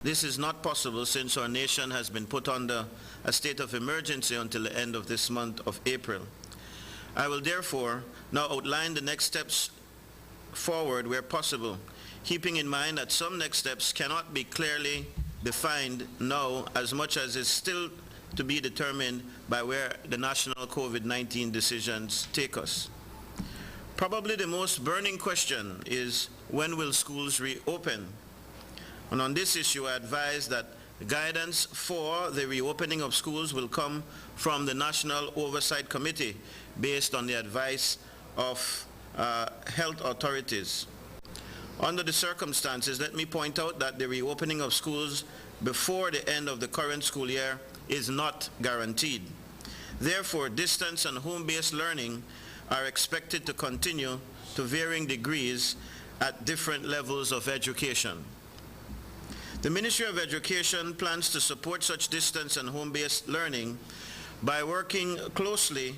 This is not possible since our nation has been put under a state of emergency until the end of this month of April. I will therefore now outline the next steps forward where possible, keeping in mind that some next steps cannot be clearly defined now as much as is still to be determined by where the national COVID-19 decisions take us. Probably the most burning question is, when will schools reopen? And on this issue, I advise that guidance for the reopening of schools will come from the National Oversight Committee based on the advice of health authorities. Under the circumstances, let me point out that the reopening of schools before the end of the current school year is not guaranteed. Therefore, distance and home-based learning are expected to continue to varying degrees at different levels of education. The Ministry of Education plans to support such distance and home-based learning by working closely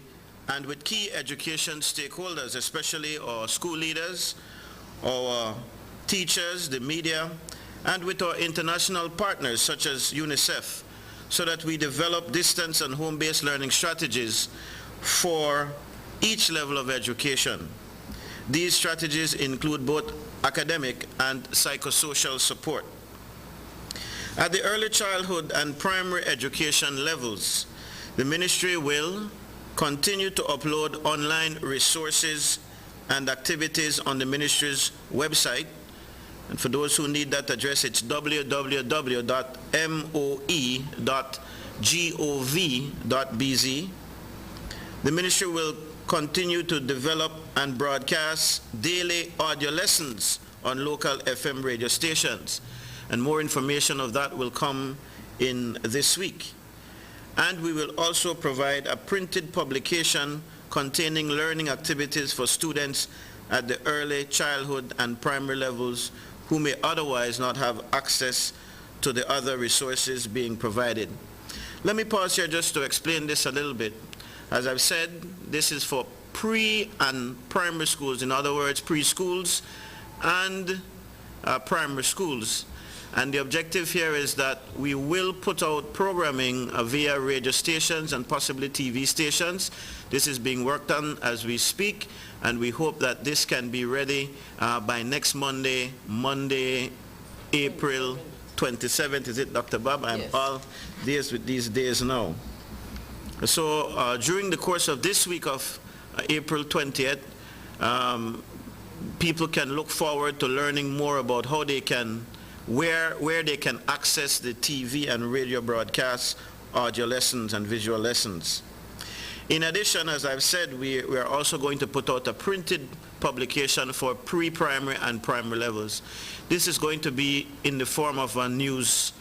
and with key education stakeholders, especially our school leaders, our teachers, the media, and with our international partners such as UNICEF, so that we develop distance and home-based learning strategies for each level of education. These strategies include both academic and psychosocial support. At the early childhood and primary education levels, the ministry will continue to upload online resources and activities on the ministry's website. And for those who need that address, it's www.moe.gov.bz. The ministry will continue to develop and broadcast daily audio lessons on local FM radio stations. And more information of that will come in this week. And we will also provide a printed publication containing learning activities for students at the early childhood and primary levels who may otherwise not have access to the other resources being provided. Let me pause here just to explain this a little bit. As I've said, this is for pre and primary schools, in other words, preschools and primary schools. And the objective here is that we will put out programming via radio stations and possibly TV stations. This is being worked on as we speak, and we hope that this can be ready by next Monday, April 27th. Is it, Dr. Bob? I'm all days with these days now. So during the course of this week of April 20th, people can look forward to learning more about how they can where they can access the TV and radio broadcasts, audio lessons and visual lessons. In addition, as I've said, we are also going to put out a printed publication for pre-primary and primary levels. This is going to be in the form of a news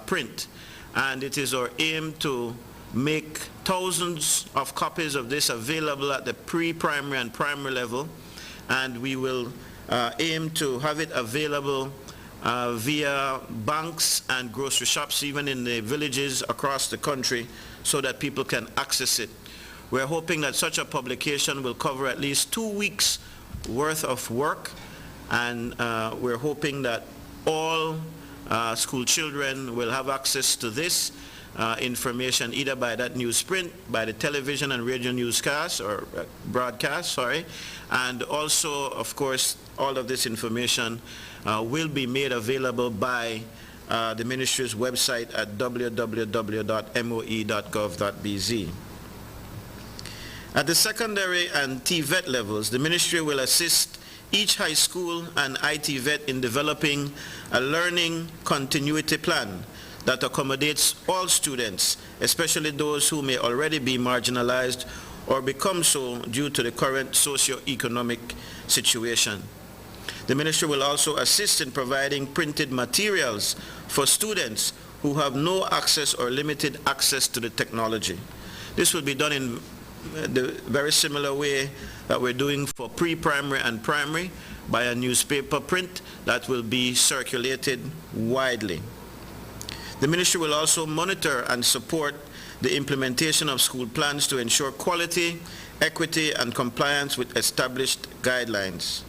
print, and it is our aim to make thousands of copies of this available at the pre-primary and primary level, and we will aim to have it available via banks and grocery shops, even in the villages across the country, so that people can access it. We're hoping that such a publication will cover at least 2 weeks worth of work, and we're hoping that all school children will have access to this information either by that newsprint, by the television and radio newscast or broadcast, and also, of course, all of this information will be made available by the ministry's website at www.moe.gov.bz. At the secondary and TVET levels, the ministry will assist each high school and ITVET in developing a learning continuity plan that accommodates all students, especially those who may already be marginalized or become so due to the current socio-economic situation. The ministry will also assist in providing printed materials for students who have no access or limited access to the technology. This will be done in the very similar way that we're doing for pre-primary and primary, by a newspaper print that will be circulated widely. The ministry will also monitor and support the implementation of school plans to ensure quality, equity, and compliance with established guidelines.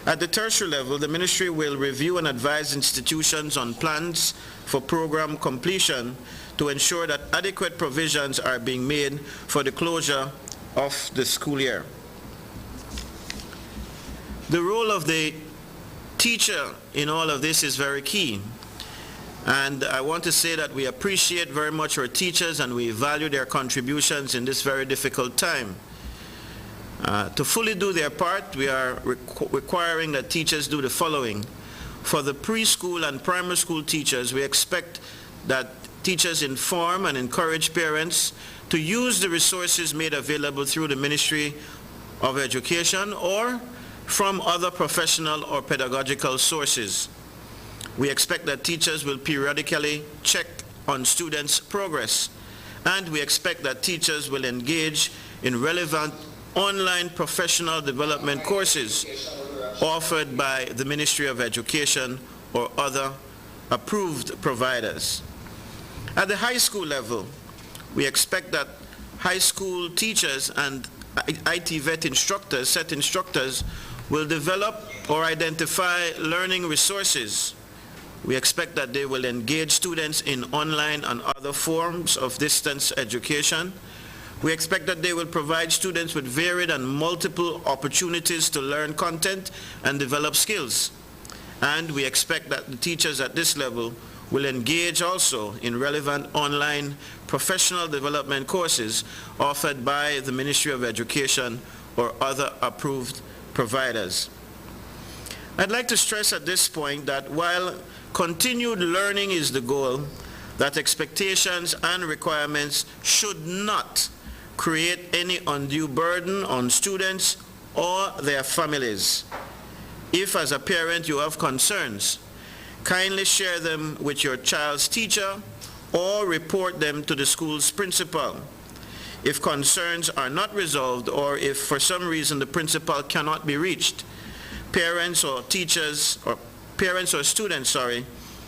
At the tertiary level, the ministry will review and advise institutions on plans for program completion to ensure that adequate provisions are being made for the closure of the school year. The role of the teacher in all of this is very key. And I want to say that we appreciate very much our teachers and we value their contributions in this very difficult time. To fully do their part, we are requiring that teachers do the following. For the preschool and primary school teachers, we expect that teachers inform and encourage parents to use the resources made available through the Ministry of Education or from other professional or pedagogical sources. We expect that teachers will periodically check on students' progress, and we expect that teachers will engage in relevant online professional development courses offered by the Ministry of Education or other approved providers. At the high school level, we expect that high school teachers and IT vet instructors, set instructors, will develop or identify learning resources. We expect that they will engage students in online and other forms of distance education. We expect that they will provide students with varied and multiple opportunities to learn content and develop skills. And we expect that the teachers at this level will engage also in relevant online professional development courses offered by the Ministry of Education or other approved providers. I'd like to stress at this point that while continued learning is the goal, that expectations and requirements should not create any undue burden on students or their families. If as a parent you have concerns, kindly share them with your child's teacher or report them to the school's principal. If concerns are not resolved or if for some reason the principal cannot be reached, parents or students,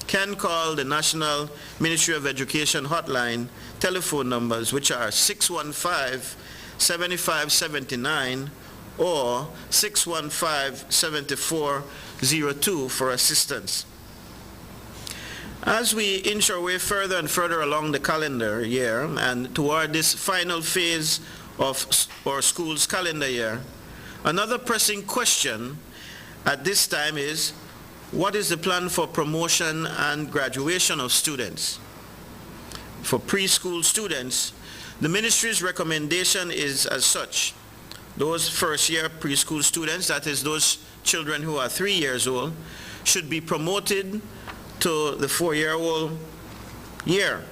can call the National Ministry of Education hotline telephone numbers, which are 615-7579 or 615-7402 for assistance. As we inch our way further and further along the calendar year and toward this final phase of our school's calendar year, another pressing question at this time is, what is the plan for promotion and graduation of students? For preschool students, the ministry's recommendation is as such. Those first-year preschool students, that is those children who are 3 years old, should be promoted to the 4-year-old year.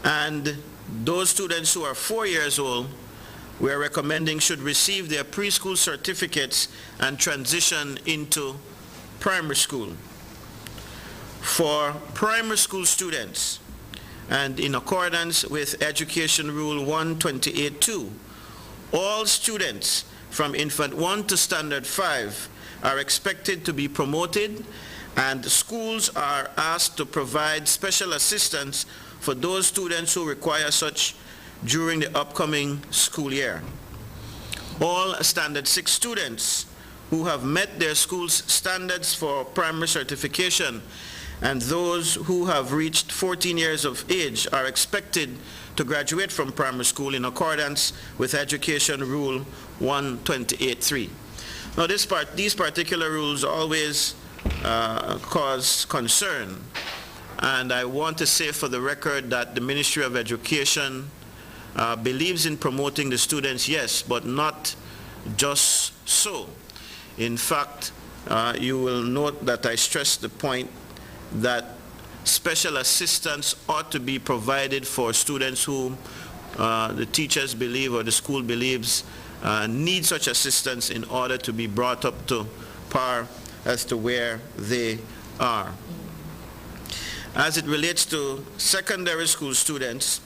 And those students who are 4 years old, we are recommending should receive their preschool certificates and transition into primary school. For primary school students, and in accordance with Education Rule 128.2, all students from Infant 1 to Standard 5 are expected to be promoted, and schools are asked to provide special assistance for those students who require such during the upcoming school year. All Standard 6 students who have met their school's standards for primary certification and those who have reached 14 years of age are expected to graduate from primary school in accordance with Education Rule 128.3. Now these particular rules always cause concern, and I want to say for the record that the Ministry of Education believes in promoting the students, yes, but not just so. In fact, you will note that I stress the point that special assistance ought to be provided for students who the teachers believe or the school believes need such assistance in order to be brought up to par as to where they are. As it relates to secondary school students,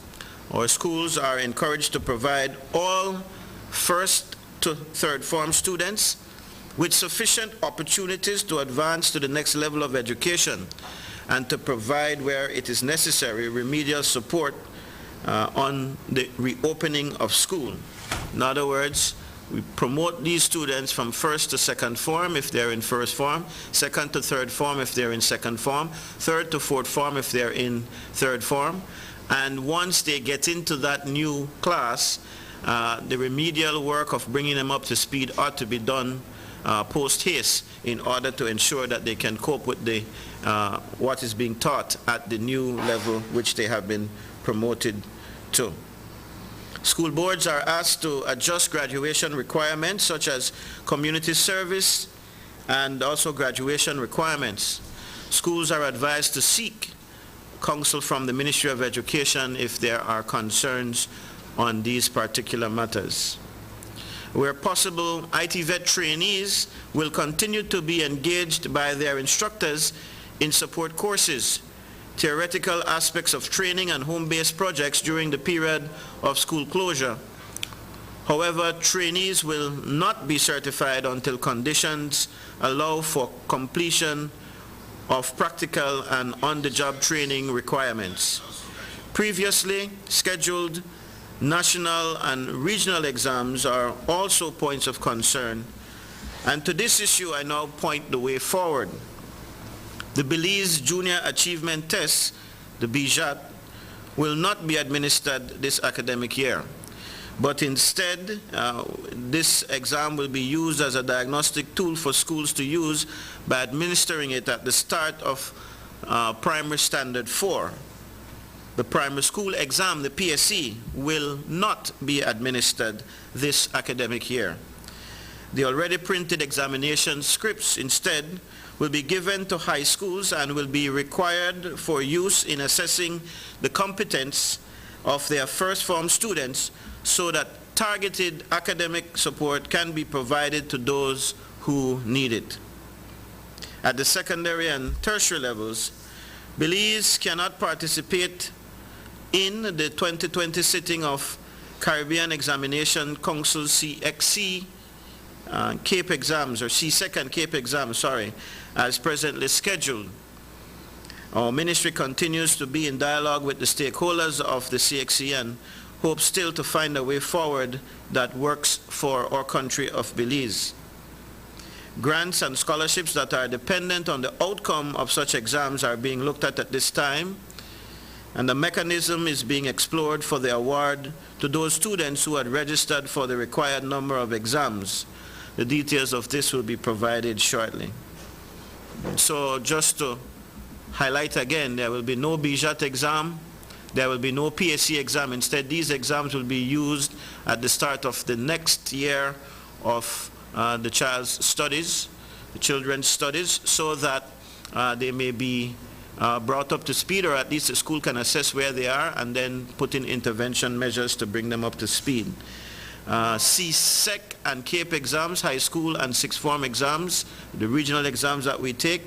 our schools are encouraged to provide all first to third form students with sufficient opportunities to advance to the next level of education and to provide, where it is necessary, remedial support on the reopening of school. In other words, We promote these students from first to second form if they're in first form, second to third form if they're in second form, third to fourth form if they're in third form. And once they get into that new class, the remedial work of bringing them up to speed ought to be done post-haste in order to ensure that they can cope with the, what is being taught at the new level which they have been promoted to. School boards are asked to adjust graduation requirements such as community service and also graduation requirements. Schools are advised to seek counsel from the Ministry of Education if there are concerns on these particular matters. Where possible, ITVET trainees will continue to be engaged by their instructors in support courses, theoretical aspects of training and home-based projects during the period of school closure. However, trainees will not be certified until conditions allow for completion of practical and on-the-job training requirements. Previously scheduled national and regional exams are also points of concern, and to this issue I now point the way forward. The Belize Junior Achievement Test, the BJAT, will not be administered this academic year, but instead this exam will be used as a diagnostic tool for schools to use by administering it at the start of Primary Standard 4. The primary school exam, the PSE, will not be administered this academic year. The already printed examination scripts instead will be given to high schools and will be required for use in assessing the competence of their first form students so that targeted academic support can be provided to those who need it. At the secondary and tertiary levels, Belize cannot participate in the 2020 sitting of Caribbean Examination Council CXC CAPE exams, or CSEC and CAPE exams, sorry, as presently scheduled. Our ministry continues to be in dialogue with the stakeholders of the CXC and hopes still to find a way forward that works for our country of Belize. Grants and scholarships that are dependent on the outcome of such exams are being looked at this time, and the mechanism is being explored for the award to those students who had registered for the required number of exams. The details of this will be provided shortly. So just to highlight again, there will be no BJAT exam, there will be no PSE exam. Instead, these exams will be used at the start of the next year of the child's studies, the children's studies, so that they may be brought up to speed, or at least the school can assess where they are and then put in intervention measures to bring them up to speed. CSEC and CAPE exams, high school and sixth form exams, the regional exams that we take,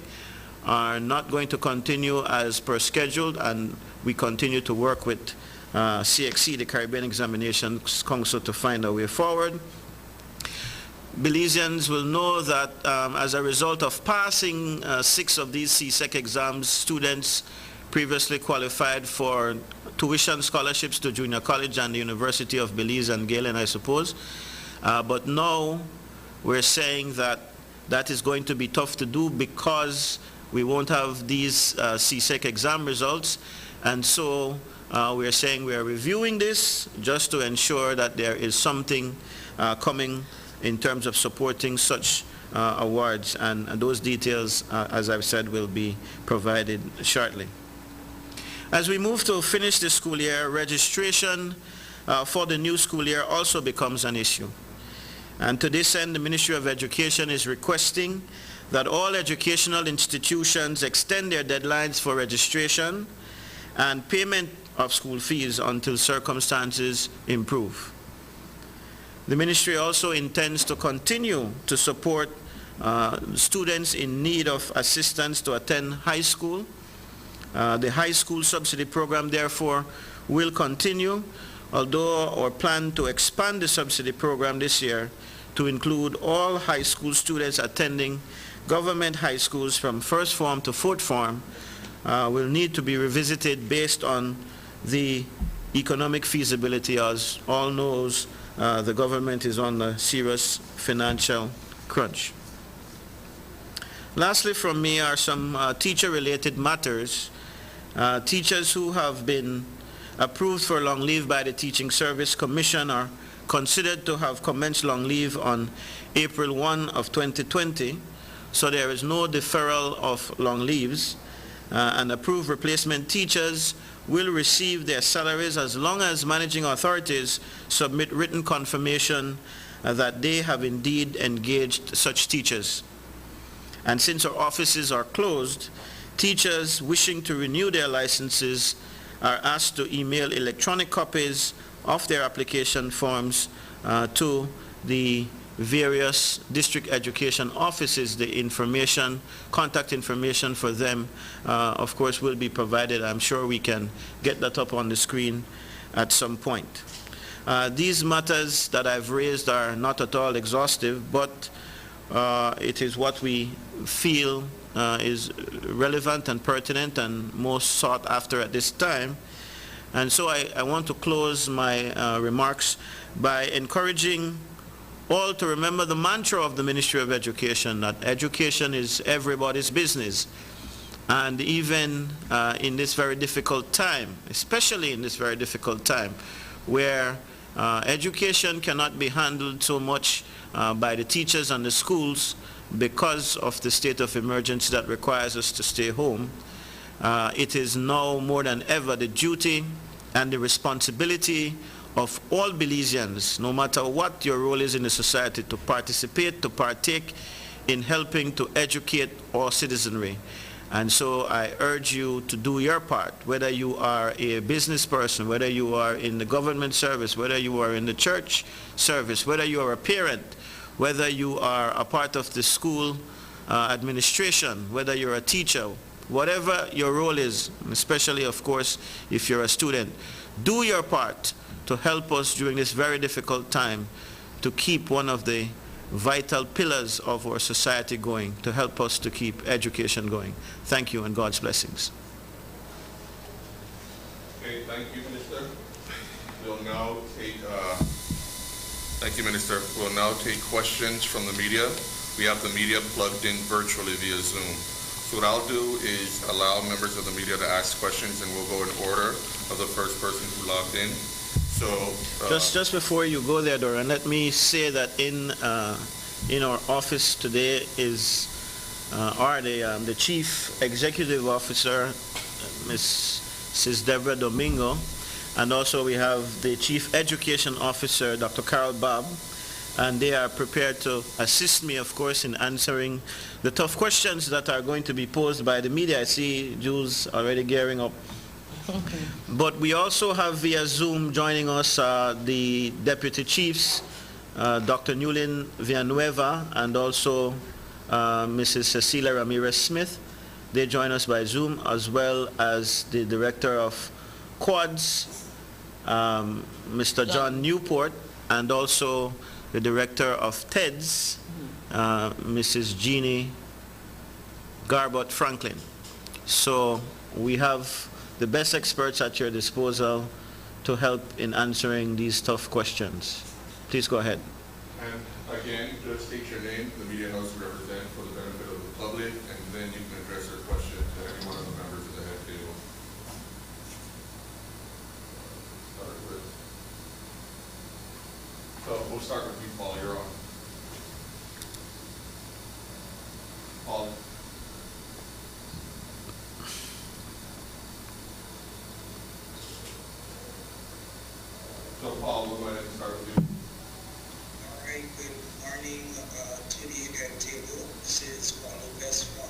are not going to continue as per scheduled, and we continue to work with CXC, the Caribbean Examination Council, to find a way forward. Belizeans will know that as a result of passing 6 of these CSEC exams, students previously qualified for tuition scholarships to junior college and the University of Belize and Galen, I suppose. But now we're saying that that is going to be tough to do because we won't have these CSEC exam results. And so we're saying we're reviewing this just to ensure that there is something coming in terms of supporting such awards, and those details, as I've said, will be provided shortly. As we move to finish the school year, registration for the new school year also becomes an issue. And to this end, the Ministry of Education is requesting that all educational institutions extend their deadlines for registration and payment of school fees until circumstances improve. The ministry also intends to continue to support students in need of assistance to attend high school. The high school subsidy program, therefore, will continue, although our plan to expand the subsidy program this year to include all high school students attending government high schools from first form to fourth form will need to be revisited based on the economic feasibility. As all knows, the government is on a serious financial crunch. Lastly from me are some teacher-related matters. Teachers who have been approved for long leave by the Teaching Service Commission are considered to have commenced long leave on April 1 of 2020, so there is no deferral of long leaves, and approved replacement teachers will receive their salaries as long as managing authorities submit written confirmation that they have indeed engaged such teachers. And since our offices are closed, teachers wishing to renew their licenses are asked to email electronic copies of their application forms to the various district education offices. The information, contact information for them, of course, will be provided. I'm sure we can get that up on the screen at some point. These matters that I've raised are not at all exhaustive, but it is what we feel is relevant and pertinent and most sought after at this time. And so I want to close my remarks by encouraging all to remember the mantra of the Ministry of Education, that education is everybody's business. And even in this very difficult time, especially in this very difficult time, where education cannot be handled so much by the teachers and the schools because of the state of emergency that requires us to stay home, it is now more than ever the duty and the responsibility of all Belizeans, no matter what your role is in the society, to participate, to partake in helping to educate our citizenry. And so I urge you to do your part, whether you are a business person, whether you are in the government service, whether you are in the church service, whether you are a parent, whether you are a part of the school administration, whether you're a teacher, whatever your role is, especially, of course, if you're a student, do your part to help us during this very difficult time to keep one of the vital pillars of our society going, to help us to keep education going. Thank you and God's blessings. Okay, thank you, Minister. We'll now take, thank you, Minister. We'll now take questions from the media. We have the media plugged in virtually via Zoom. So what I'll do is allow members of the media to ask questions, and we'll go in order of the first person who logged in. So just before you go there, Doran, let me say that in our office today is the Chief Executive Officer, Mrs. Deborah Domingo, and also we have the Chief Education Officer, Dr. Carol Bob, and they are prepared to assist me, of course, in answering the tough questions that are going to be posed by the media. I see Jules already gearing up. But we also have via Zoom joining us the Deputy Chiefs, Dr. Newlin Villanueva, and also Mrs. Cecilia Ramirez-Smith. They join us by Zoom, as well as the Director of Quads, Mr. John Newport, and also the Director of TEDS, Mrs. Jeannie Garbott Franklin. So we have the best experts at your disposal to help in answering these tough questions. Please go ahead. And again, just state your name, the media house you represent, for the benefit of the public, and then you can address your question to any one of the members of the head table. So we'll start with you, Paul. You're on. Paul. So Paul, we'll go ahead and start with you. All right, good morning to the head table. This is Ronald Best from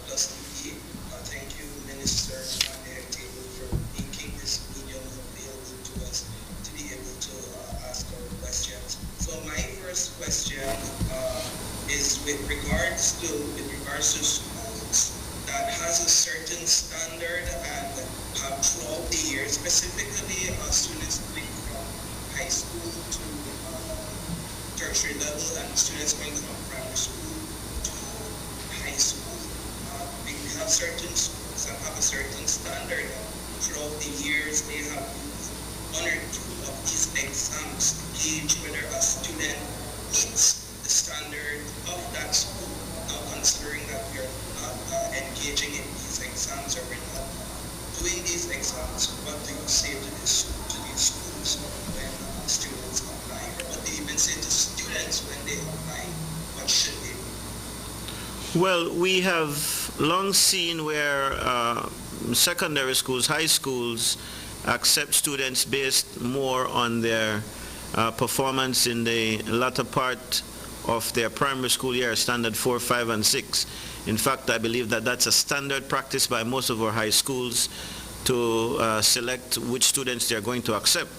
WSTV. Thank you, Minister, on the head table for making this medium available to us to be able to ask our questions. So my first question is with regards to schools that has a certain standard and throughout the year, specifically students going from high school to tertiary level and students going from primary school to high school. We have certain schools that have a certain standard. Throughout the years, they have used one or two of these exams to gauge whether a student meets the standard of that school. Now, considering that we are not engaging in these exams or we're not doing these exams, what do you say to these schools when students apply? Or what do you even say to students when they apply? What should they do? Well, we have long seen where secondary schools, high schools, accept students based more on their performance in the latter part of their primary school year, standard 4, 5, and 6. In fact, I believe that that's a standard practice by most of our high schools to select which students they're going to accept.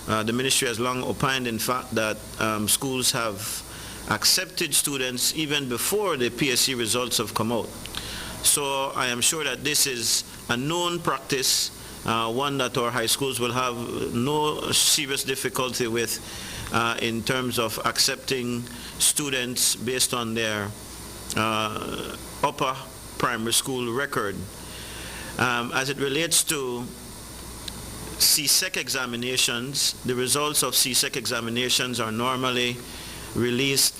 The ministry has long opined, in fact, that schools have accepted students even before the PSC results have come out. So I am sure that this is a known practice, one that our high schools will have no serious difficulty with in terms of accepting students based on their upper primary school record. As it relates to CSEC examinations, the results of CSEC examinations are normally released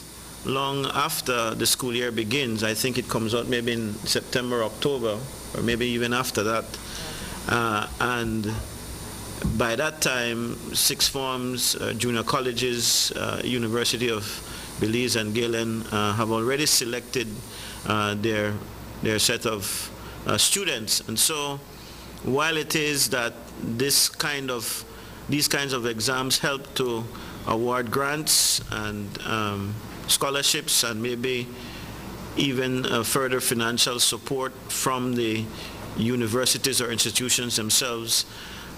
long after the school year begins. I think it comes out maybe in September, October, or maybe even after that. And by that time, sixth forms, junior colleges, University of Belize and Galen have already selected their set of students. And so while it is that these kinds of exams help to award grants and scholarships and maybe even further financial support from the universities or institutions themselves,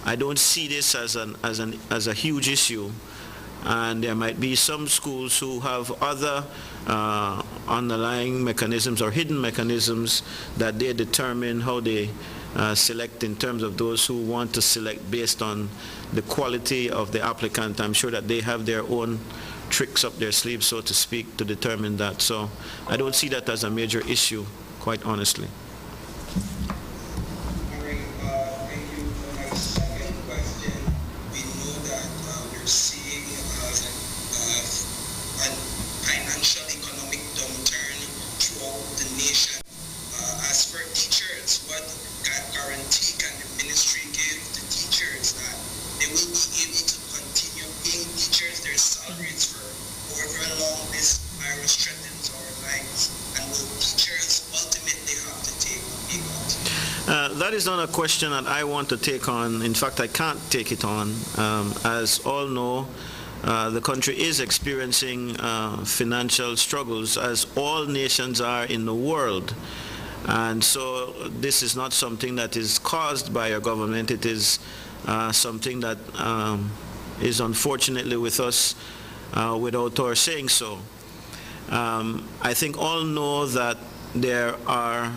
I don't see this as a huge issue. And there might be some schools who have other underlying mechanisms or hidden mechanisms that they determine how they select in terms of those who want to select based on the quality of the applicant. I'm sure that they have their own tricks up their sleeves, so to speak, to determine that. So I don't see that as a major issue, quite honestly. All right, thank you for my second question. We know that we're seeing a financial economic downturn throughout the nation. As for teachers, what guarantee can the ministry give to teachers that they will be able to continue paying teachers their salaries for however long this virus threatens our lives? And will teachers ultimately have to take a pay cut? That is not a question that I want to take on. In fact, I can't take it on. As all know, the country is experiencing financial struggles, as all nations are in the world. And so this is not something that is caused by our government. It is something that is unfortunately with us without our saying so. I think all know that there are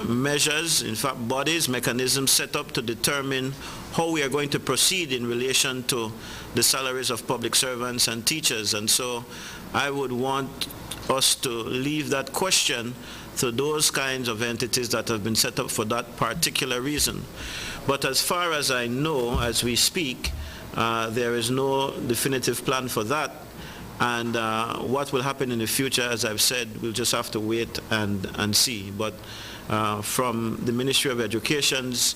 measures, in fact bodies, mechanisms set up to determine how we are going to proceed in relation to the salaries of public servants and teachers. And so I would want us to leave that question to those kinds of entities that have been set up for that particular reason. But as far as I know, as we speak, there is no definitive plan for that. And what will happen in the future, as I've said, we'll just have to wait and see. But from the Ministry of Education's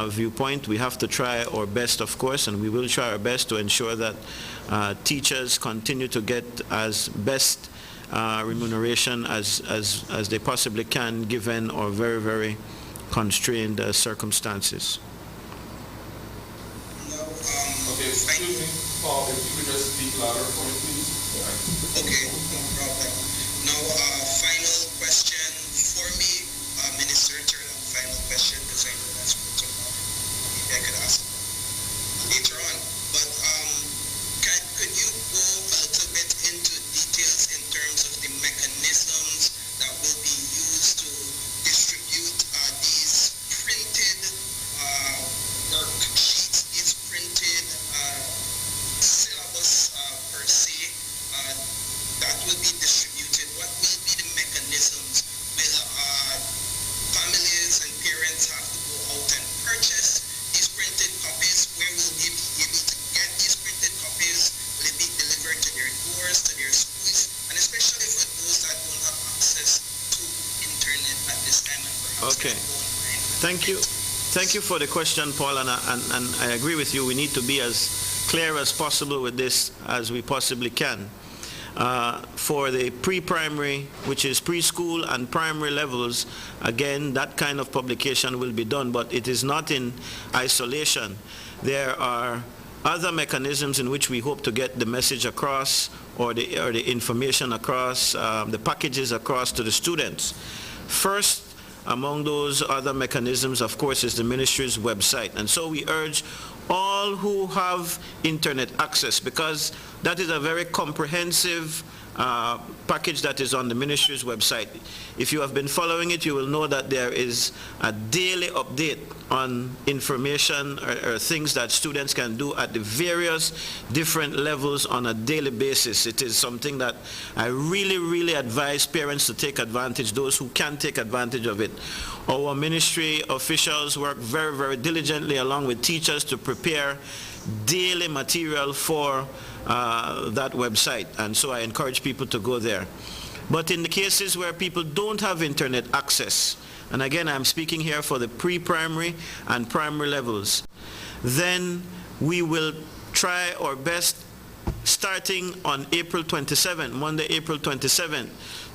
viewpoint, we have to try our best, of course, and we will try our best to ensure that teachers continue to get as best remuneration as they possibly can, given our very, very constrained circumstances. Okay, excuse me, Paul, if you could just speak louder for me, please. Okay, no problem. Now, final question for me, Minister, turn on final question, because I know that's what maybe I could ask later on. But could you go a little bit into details in terms of the mechanisms that will be used to distribute these printed worksheets, these printed syllabus per se, that will be distributed? What will be the mechanism Okay. Thank you. Thank you for the question, Paul, and I agree with you. We need to be as clear as possible with this as we possibly can. For the pre-primary, which is preschool and primary levels, again, that kind of publication will be done, but it is not in isolation. There are other mechanisms in which we hope to get the message across, or the information across, the packages across to the students. First, among those other mechanisms, of course, is the ministry's website. And so we urge all who have internet access, because that is a very comprehensive package that is on the ministry's website. If you have been following it, you will know that there is a daily update on information or things that students can do at the various different levels on a daily basis. It is something that I really advise parents to take advantage, those who can take advantage of it. Our ministry officials work very diligently along with teachers to prepare daily material for that website, and so I encourage people to go there. But in the cases where people don't have internet access, and again I'm speaking here for the pre-primary and primary levels, then we will try our best starting on April 27th, Monday, April 27th,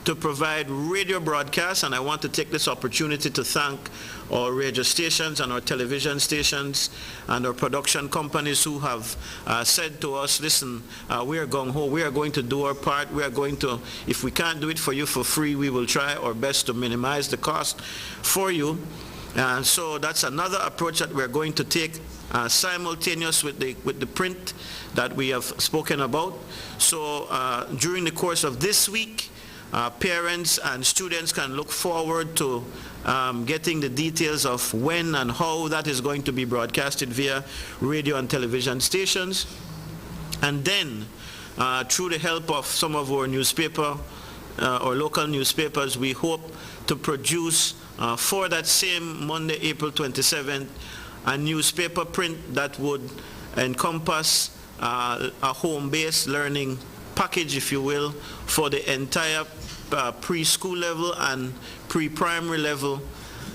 to provide radio broadcasts. And I want to take this opportunity to thank our radio stations and our television stations and our production companies who have said to us, listen, we are gung-ho, we are going to do our part, we are going to, if we can't do it for you for free, we will try our best to minimize the cost for you. And so that's another approach that we're going to take, simultaneous with the print that we have spoken about. So during the course of this week, parents and students can look forward to getting the details of when and how that is going to be broadcasted via radio and television stations. And then, through the help of some of our newspaper, or local newspapers, we hope to produce for that same Monday, April 27th, a newspaper print that would encompass a home-based learning package, if you will, for the entire preschool level and pre-primary level,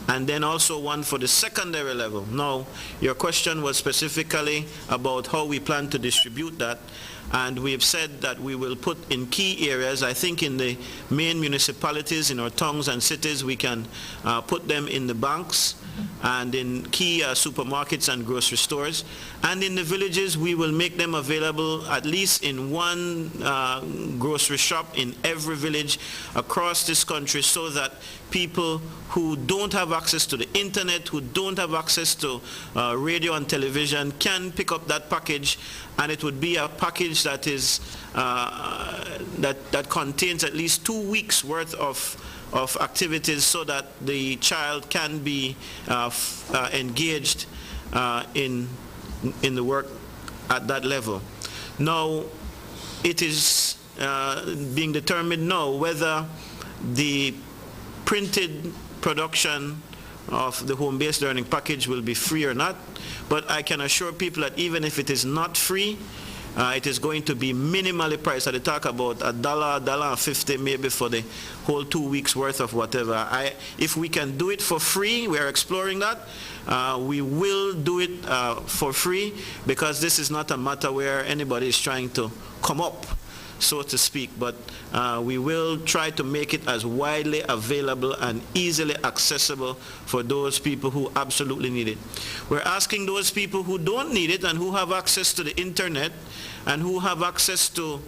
and then also one for the secondary level. Now, your question was specifically about how we plan to distribute that, and we have said that we will put in key areas. I think in the main municipalities, in our towns and cities, we can put them in the banks and in key supermarkets and grocery stores. And in the villages, we will make them available at least in one grocery shop in every village across this country, so that people who don't have access to the internet, who don't have access to radio and television, can pick up that package, and it would be a package that is that contains at least 2 weeks worth of activities, so that the child can be engaged in the work at that level. Now, it is being determined now whether the printed production of the home-based learning package will be free or not, but I can assure people that even if it is not free, it is going to be minimally priced. I talk about $1, $1.50 maybe for the whole 2 weeks worth of whatever. If we can do it for free, we are exploring that. We will do it for free, because this is not a matter where anybody is trying to come up, so to speak, but we will try to make it as widely available and easily accessible for those people who absolutely need it. We're asking those people who don't need it and who have access to the internet and who have access to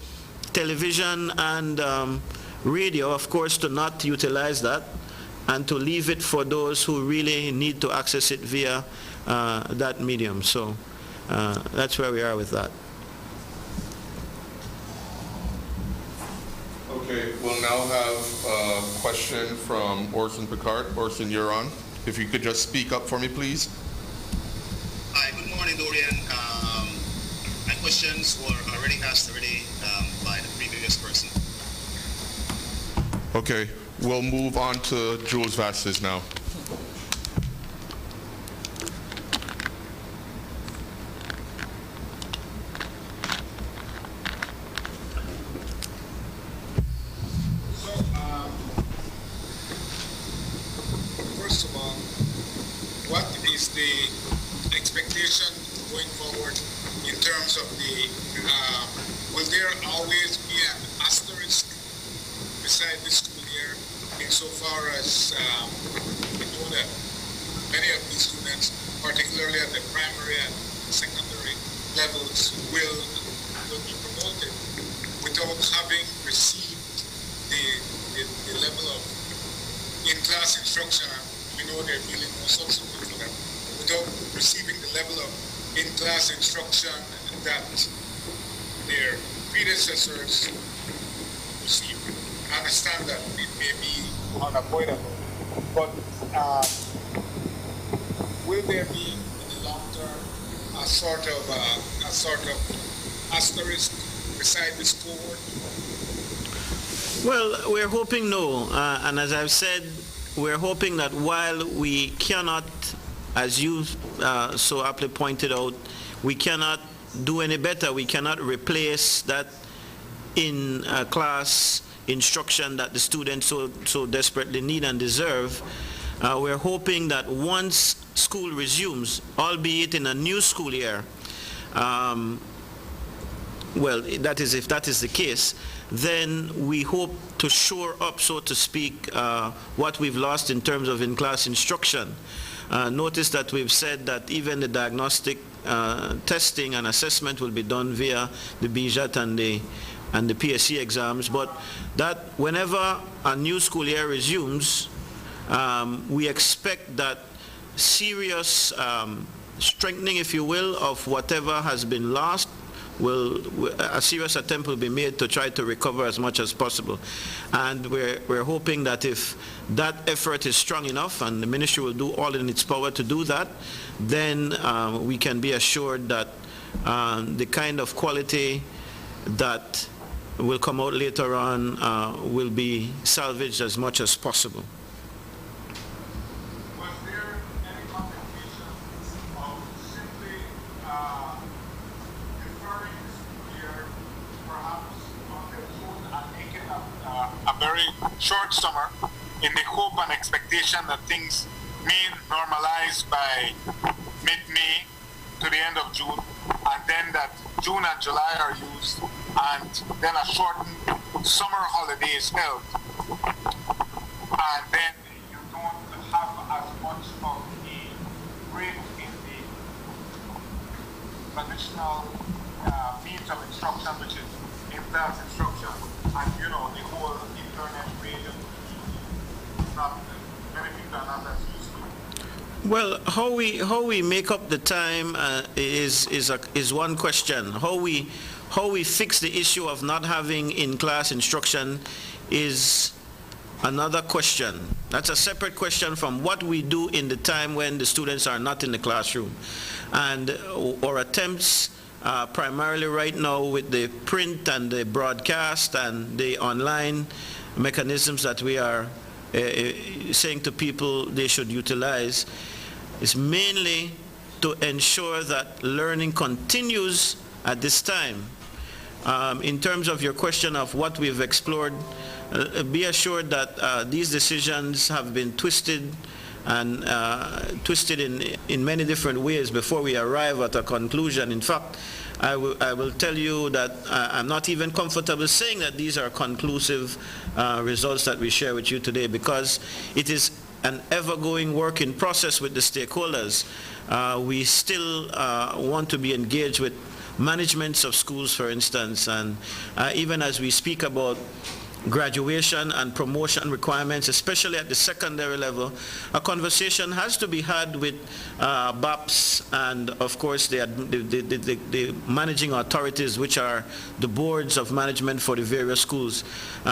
television and radio, of course, to not utilize that and to leave it for those who really need to access it via that medium. So that's where we are with that. Okay, we'll now have a question from Orson Picard. Orson, you're on. If you could just speak up for me, please. Hi, good morning, Dorian. My questions were already asked by the previous person. Okay, we'll move on to Jules Vasquez now. First of all, expectation going forward in terms of the, will there always be an asterisk beside the school year insofar as we know that many of these students, particularly at the primary and secondary levels, will be promoted without having received the level of in-class instruction. We know there are really no substitute for that. Without receiving the level of in-class instruction that their predecessors received. I understand that it may be unavoidable, but will there be in the long term a sort of asterisk beside this cohort? Well, we're hoping no, and as I've said, we're hoping that while we cannot, as you so aptly pointed out, we cannot do any better, we cannot replace that in-class instruction that the students so desperately need and deserve. We're hoping that once school resumes, albeit in a new school year, well, that is, if that is the case, then we hope to shore up, so to speak, what we've lost in terms of in-class instruction. Notice that we've said that even the diagnostic testing and assessment will be done via the BJAT and the PSC exams, but that whenever a new school year resumes, we expect that serious strengthening, if you will, of whatever has been lost. A serious attempt will be made to try to recover as much as possible. And we're hoping that if that effort is strong enough, and the ministry will do all in its power to do that, then we can be assured that the kind of quality that will come out later on will be salvaged as much as possible. Was there any contemplation of simply deferring the school year perhaps until June and making a very short summer in the hope and expectation that things may normalize by mid-May to the end of June, and then that June and July are used, and then a shortened summer holiday is held, and then you don't have as much of a break in the traditional means of instruction, which is in-class instruction, and the whole internet radio is not, many people are not as used to. Well, how we make up the time is one question. How we fix the issue of not having in-class instruction is another question. That's a separate question from what we do in the time when the students are not in the classroom. And our attempts primarily right now with the print and the broadcast and the online mechanisms that we are saying to people they should utilize is mainly to ensure that learning continues at this time. In terms of your question of what we've explored, be assured that these decisions have been twisted and twisted in many different ways before we arrive at a conclusion. In fact, I will tell you that I'm not even comfortable saying that these are conclusive results that we share with you today, because it is an ever-going work in process with the stakeholders. We still want to be engaged with managements of schools, for instance, and even as we speak about graduation and promotion requirements, especially at the secondary level, a conversation has to be had with BAPS and, of course, the managing authorities, which are the boards of management for the various schools.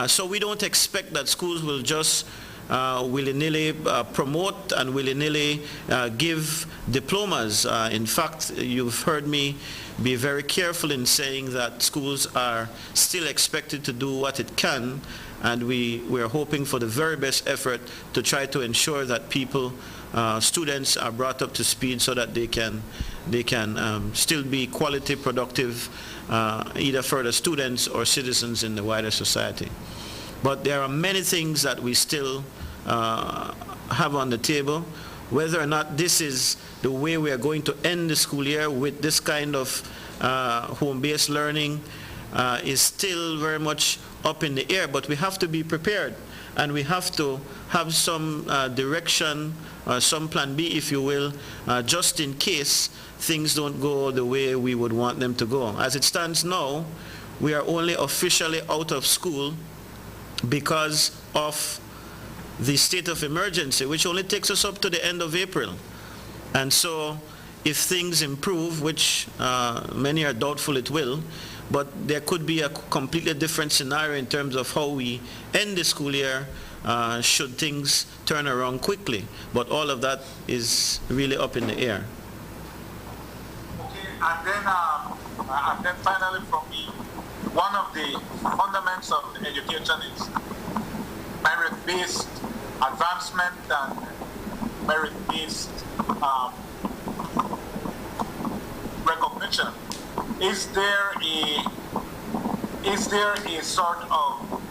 So we don't expect that schools will just willy-nilly promote and willy-nilly give diplomas. In fact, you've heard me be very careful in saying that schools are still expected to do what it can, and we're hoping for the very best effort to try to ensure that students are brought up to speed so that they can still be quality, productive, either further students or citizens in the wider society. But there are many things that we still have on the table. whether or not this is the way we are going to end the school year with this kind of home-based learning is still very much up in the air, but we have to be prepared, and we have to have some direction, some plan B, if you will, just in case things don't go the way we would want them to go. As it stands now, we are only officially out of school because of the state of emergency, which only takes us up to the end of April. And so if things improve, which many are doubtful it will, but there could be a completely different scenario in terms of how we end the school year should things turn around quickly. But all of that is really up in the air. Okay, and then finally from me, one of the fundamentals of the education is merit-based advancement and merit-based recognition. Is there a sort of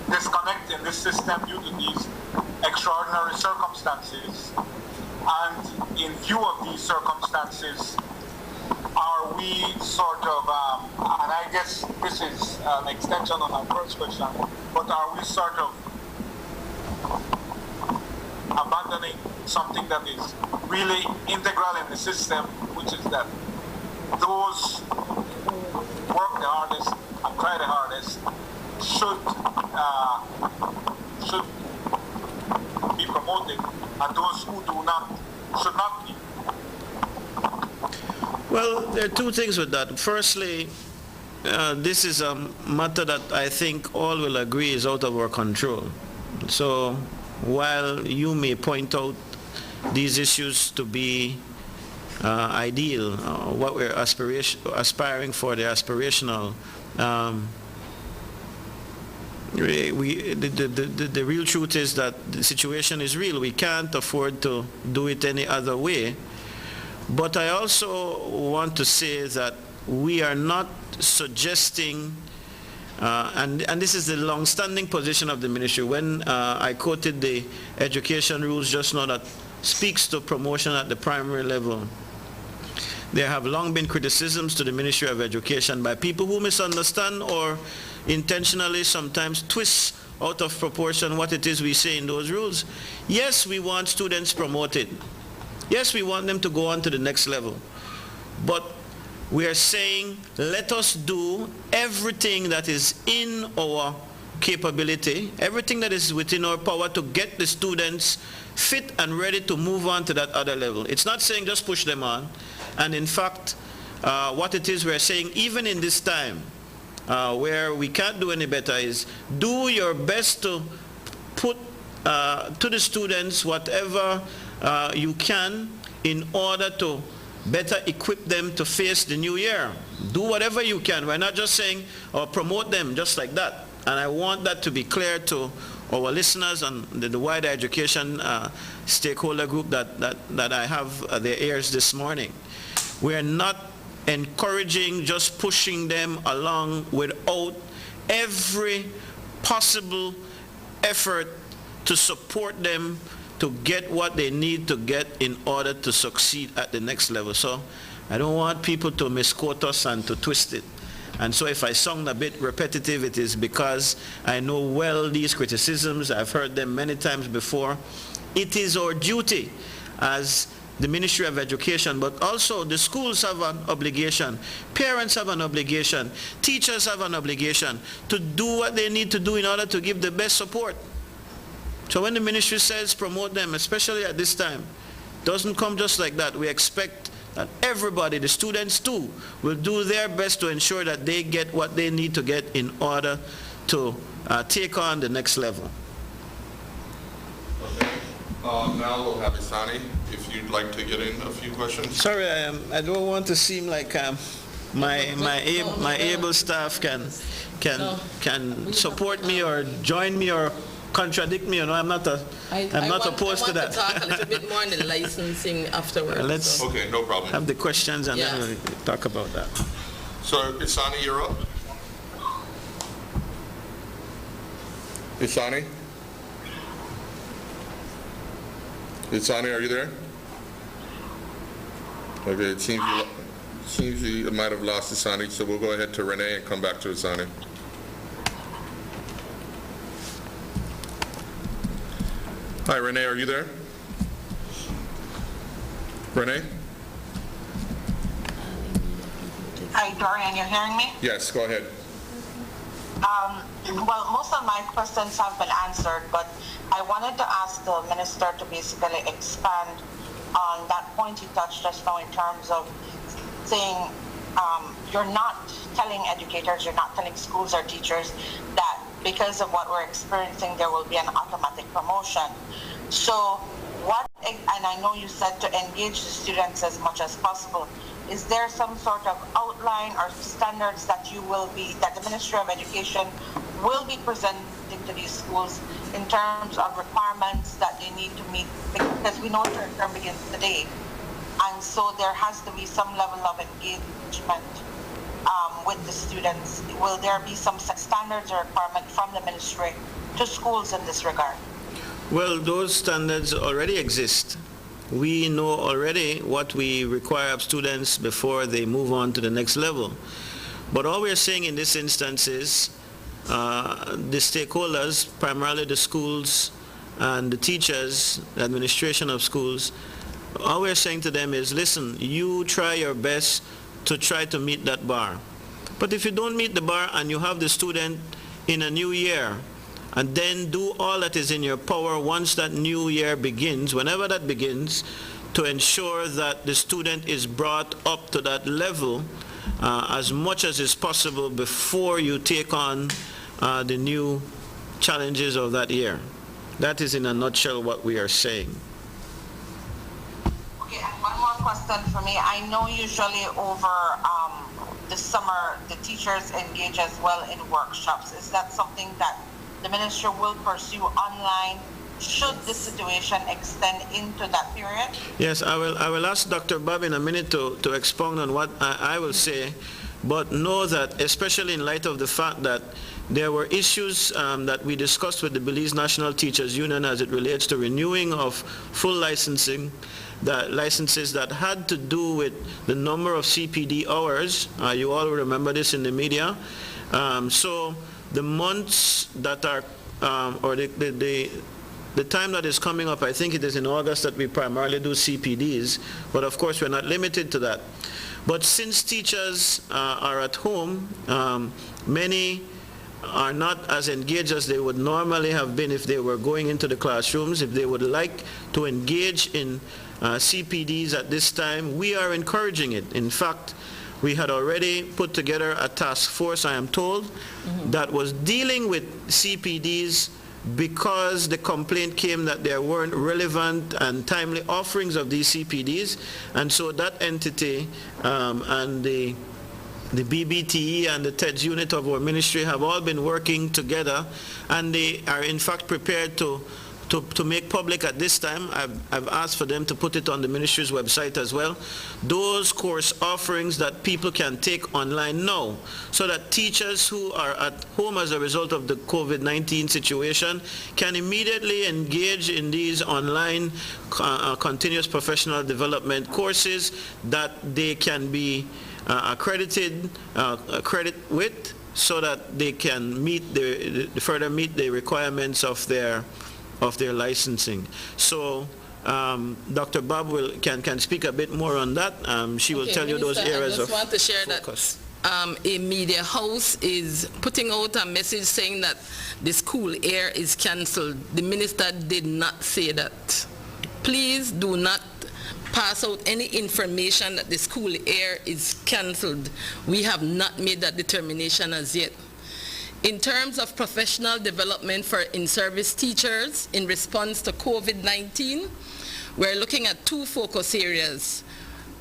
disconnect in this system due to these extraordinary circumstances? And in view of these circumstances, are we sort of, and I guess this is an extension of my first question, but are we sort of abandoning something that is really integral in the system, which is that those who work the hardest and try the hardest should be promoted, and those who do not should not be? Well, there are two things with that. Firstly, this is a matter that I think all will agree is out of our control. So while you may point out these issues to be ideal, what we're aspiring for, they're aspirational, the real truth is that the situation is real. We can't afford to do it any other way. But I also want to say that we are not suggesting, and this is the long-standing position of the ministry. When I quoted the education rules just now that speaks to promotion at the primary level, there have long been criticisms to the Ministry of Education by people who misunderstand or intentionally sometimes twist out of proportion what it is we say in those rules. Yes, we want students promoted. Yes, we want them to go on to the next level. But we are saying, let us do everything that is in our capability, everything that is within our power to get the students fit and ready to move on to that other level. It's not saying just push them on. And in fact, what it is we're saying, even in this time, where we can't do any better, is do your best to put to the students whatever you can in order to better equip them to face the new year. Do whatever you can. We're not just saying or promote them just like that. And I want that to be clear to our listeners and the wider education stakeholder group that I have their ears this morning. We're not encouraging, just pushing them along without every possible effort to support them to get what they need to get in order to succeed at the next level. So I don't want people to misquote us and to twist it. And so if I sound a bit repetitive, it is because I know well these criticisms. I've heard them many times before. It is our duty as the Ministry of Education, but also the schools have an obligation, parents have an obligation, teachers have an obligation to do what they need to do in order to give the best support. So when the ministry says promote them, especially at this time, it doesn't come just like that. We expect that everybody, the students too, will do their best to ensure that they get what they need to get in order to take on the next level. Okay. Now we'll have Isani, if you'd like to get in a few questions. Sorry, I don't want to seem like my able staff can support me or join me or contradict me. You know, I'm not opposed to that. I want to talk a little bit more on the licensing afterwards. Let's Okay, no problem. have the questions and then Yeah. we'll talk about that. So, Isani, you're up. Isani? Itzani, are you there? Okay, it seems you might have lost Itzani, so we'll go ahead to Renee and come back to Itzani. Hi, Renee, are you there? Renee? Hi, Dorian, you're hearing me? Yes, go ahead. Well, most of my questions have been answered, but I wanted to ask the minister to basically expand on that point you touched just now in terms of saying you're not telling educators, you're not telling schools or teachers that because of what we're experiencing, there will be an automatic promotion. So and I know you said to engage the students as much as possible. Is there some sort of outline or standards that the Ministry of Education will be presenting to these schools in terms of requirements that they need to meet? Because we know their term begins today. And so there has to be some level of engagement with the students. Will there be some standards or requirement from the ministry to schools in this regard? Well, those standards already exist. We know already what we require of students before they move on to the next level. But all we're saying in this instance is the stakeholders, primarily the schools and the teachers, the administration of schools, all we're saying to them is, listen, you try your best to try to meet that bar. But if you don't meet the bar and you have the student in a new year, and then do all that is in your power once that new year begins, whenever that begins, to ensure that the student is brought up to that level as much as is possible before you take on the new challenges of that year. That is in a nutshell what we are saying. Okay, and one more question for me. I know usually over the summer, the teachers engage as well in workshops. Is that something that the minister will pursue online should the situation extend into that period? Yes, I will ask Dr. Bob in a minute to expound on what I will say, but know that especially in light of the fact that there were issues that we discussed with the Belize National Teachers Union as it relates to renewing of full licensing, the licenses that had to do with the number of CPD hours. You all remember this in the media. So the months that are, or the time that is coming up, I think it is in August that we primarily do CPDs, but of course we're not limited to that. But since teachers are at home, many are not as engaged as they would normally have been if they were going into the classrooms. If they would like to engage in CPDs at this time, we are encouraging it. In fact, we had already put together a task force, I am told, that was dealing with CPDs because the complaint came that there weren't relevant and timely offerings of these CPDs. And so that entity and the BBTE and the TEDS unit of our ministry have all been working together, and they are in fact prepared to make public at this time. I've asked for them to put it on the ministry's website as well, those course offerings that people can take online now, so that teachers who are at home as a result of the COVID-19 situation can immediately engage in these online continuous professional development courses that they can be accredited with, so that they can further meet the requirements of their licensing. So Dr. Bob can speak a bit more on that. She will tell you those areas of focus. I just want to share that a media house is putting out a message saying that the school air is cancelled. The minister did not say that. Please do not pass out any information that the school air is cancelled. We have not made that determination as yet. In terms of professional development for in-service teachers in response to COVID-19, we're looking at two focus areas,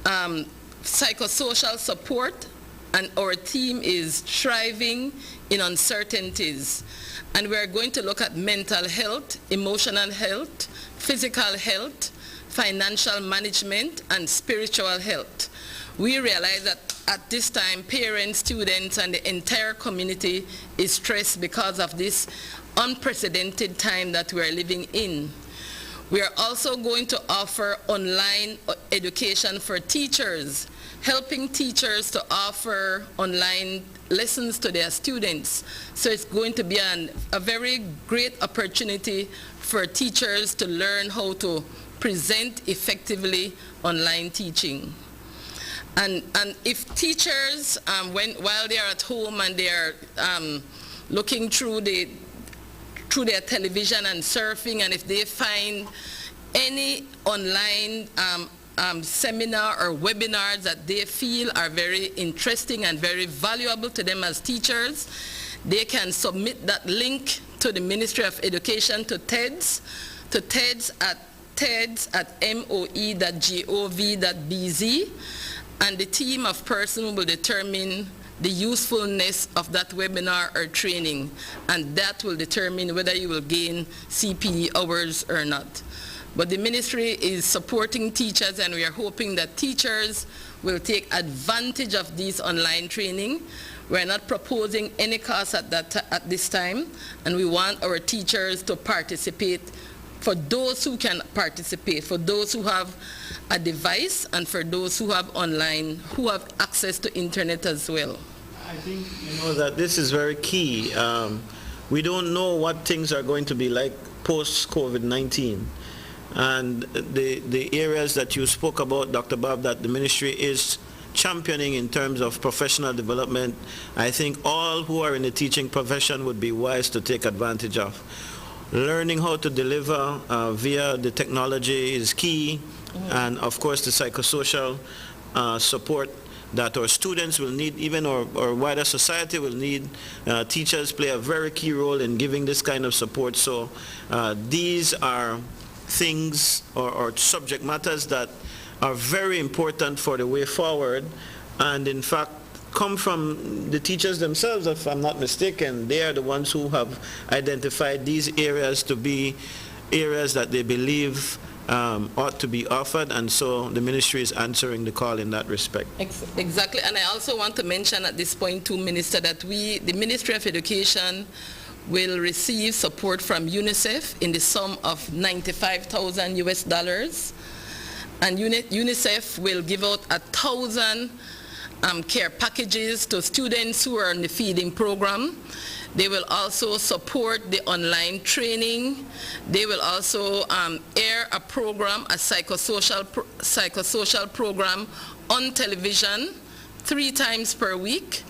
psychosocial support, and our team is thriving in uncertainties. And we're going to look at mental health, emotional health, physical health, financial management, and spiritual health. We realize that at this time, parents, students, and the entire community is stressed because of this unprecedented time that we're living in. We are also going to offer online education for teachers, helping teachers to offer online lessons to their students. So it's going to be a very great opportunity for teachers to learn how to present effectively online teaching. And if teachers, while they are at home and they are looking through their television and surfing, and if they find any online seminar or webinars that they feel are very interesting and very valuable to them as teachers, they can submit that link to the Ministry of Education, to TEDS at moe.gov.bz, and the team of persons will determine the usefulness of that webinar or training, and that will determine whether you will gain CPE hours or not. But the ministry is supporting teachers, and we are hoping that teachers will take advantage of these online training. We're not proposing any cost at this time, and we want our teachers to participate, for those who can participate, for those who have a device, and for those who have online, who have access to internet as well. I think that this is very key. We don't know what things are going to be like post-COVID-19. And the areas that you spoke about, Dr. Bob, that the ministry is championing in terms of professional development, I think all who are in the teaching profession would be wise to take advantage of. Learning how to deliver via the technology is key, and of course the psychosocial support that our students will need, even our wider society will need. Teachers play a very key role in giving this kind of support. So these are things or subject matters that are very important for the way forward, and in fact come from the teachers themselves, if I'm not mistaken. They are the ones who have identified these areas to be areas that they believe ought to be offered, and so the ministry is answering the call in that respect. Exactly, and I also want to mention at this point too, Minister, that the Ministry of Education will receive support from UNICEF in the sum of $95,000 US, and UNICEF will give out 1,000 care packages to students who are in the feeding program. They will also support the online training. They will also air a program, a psychosocial program on television 3 times per week,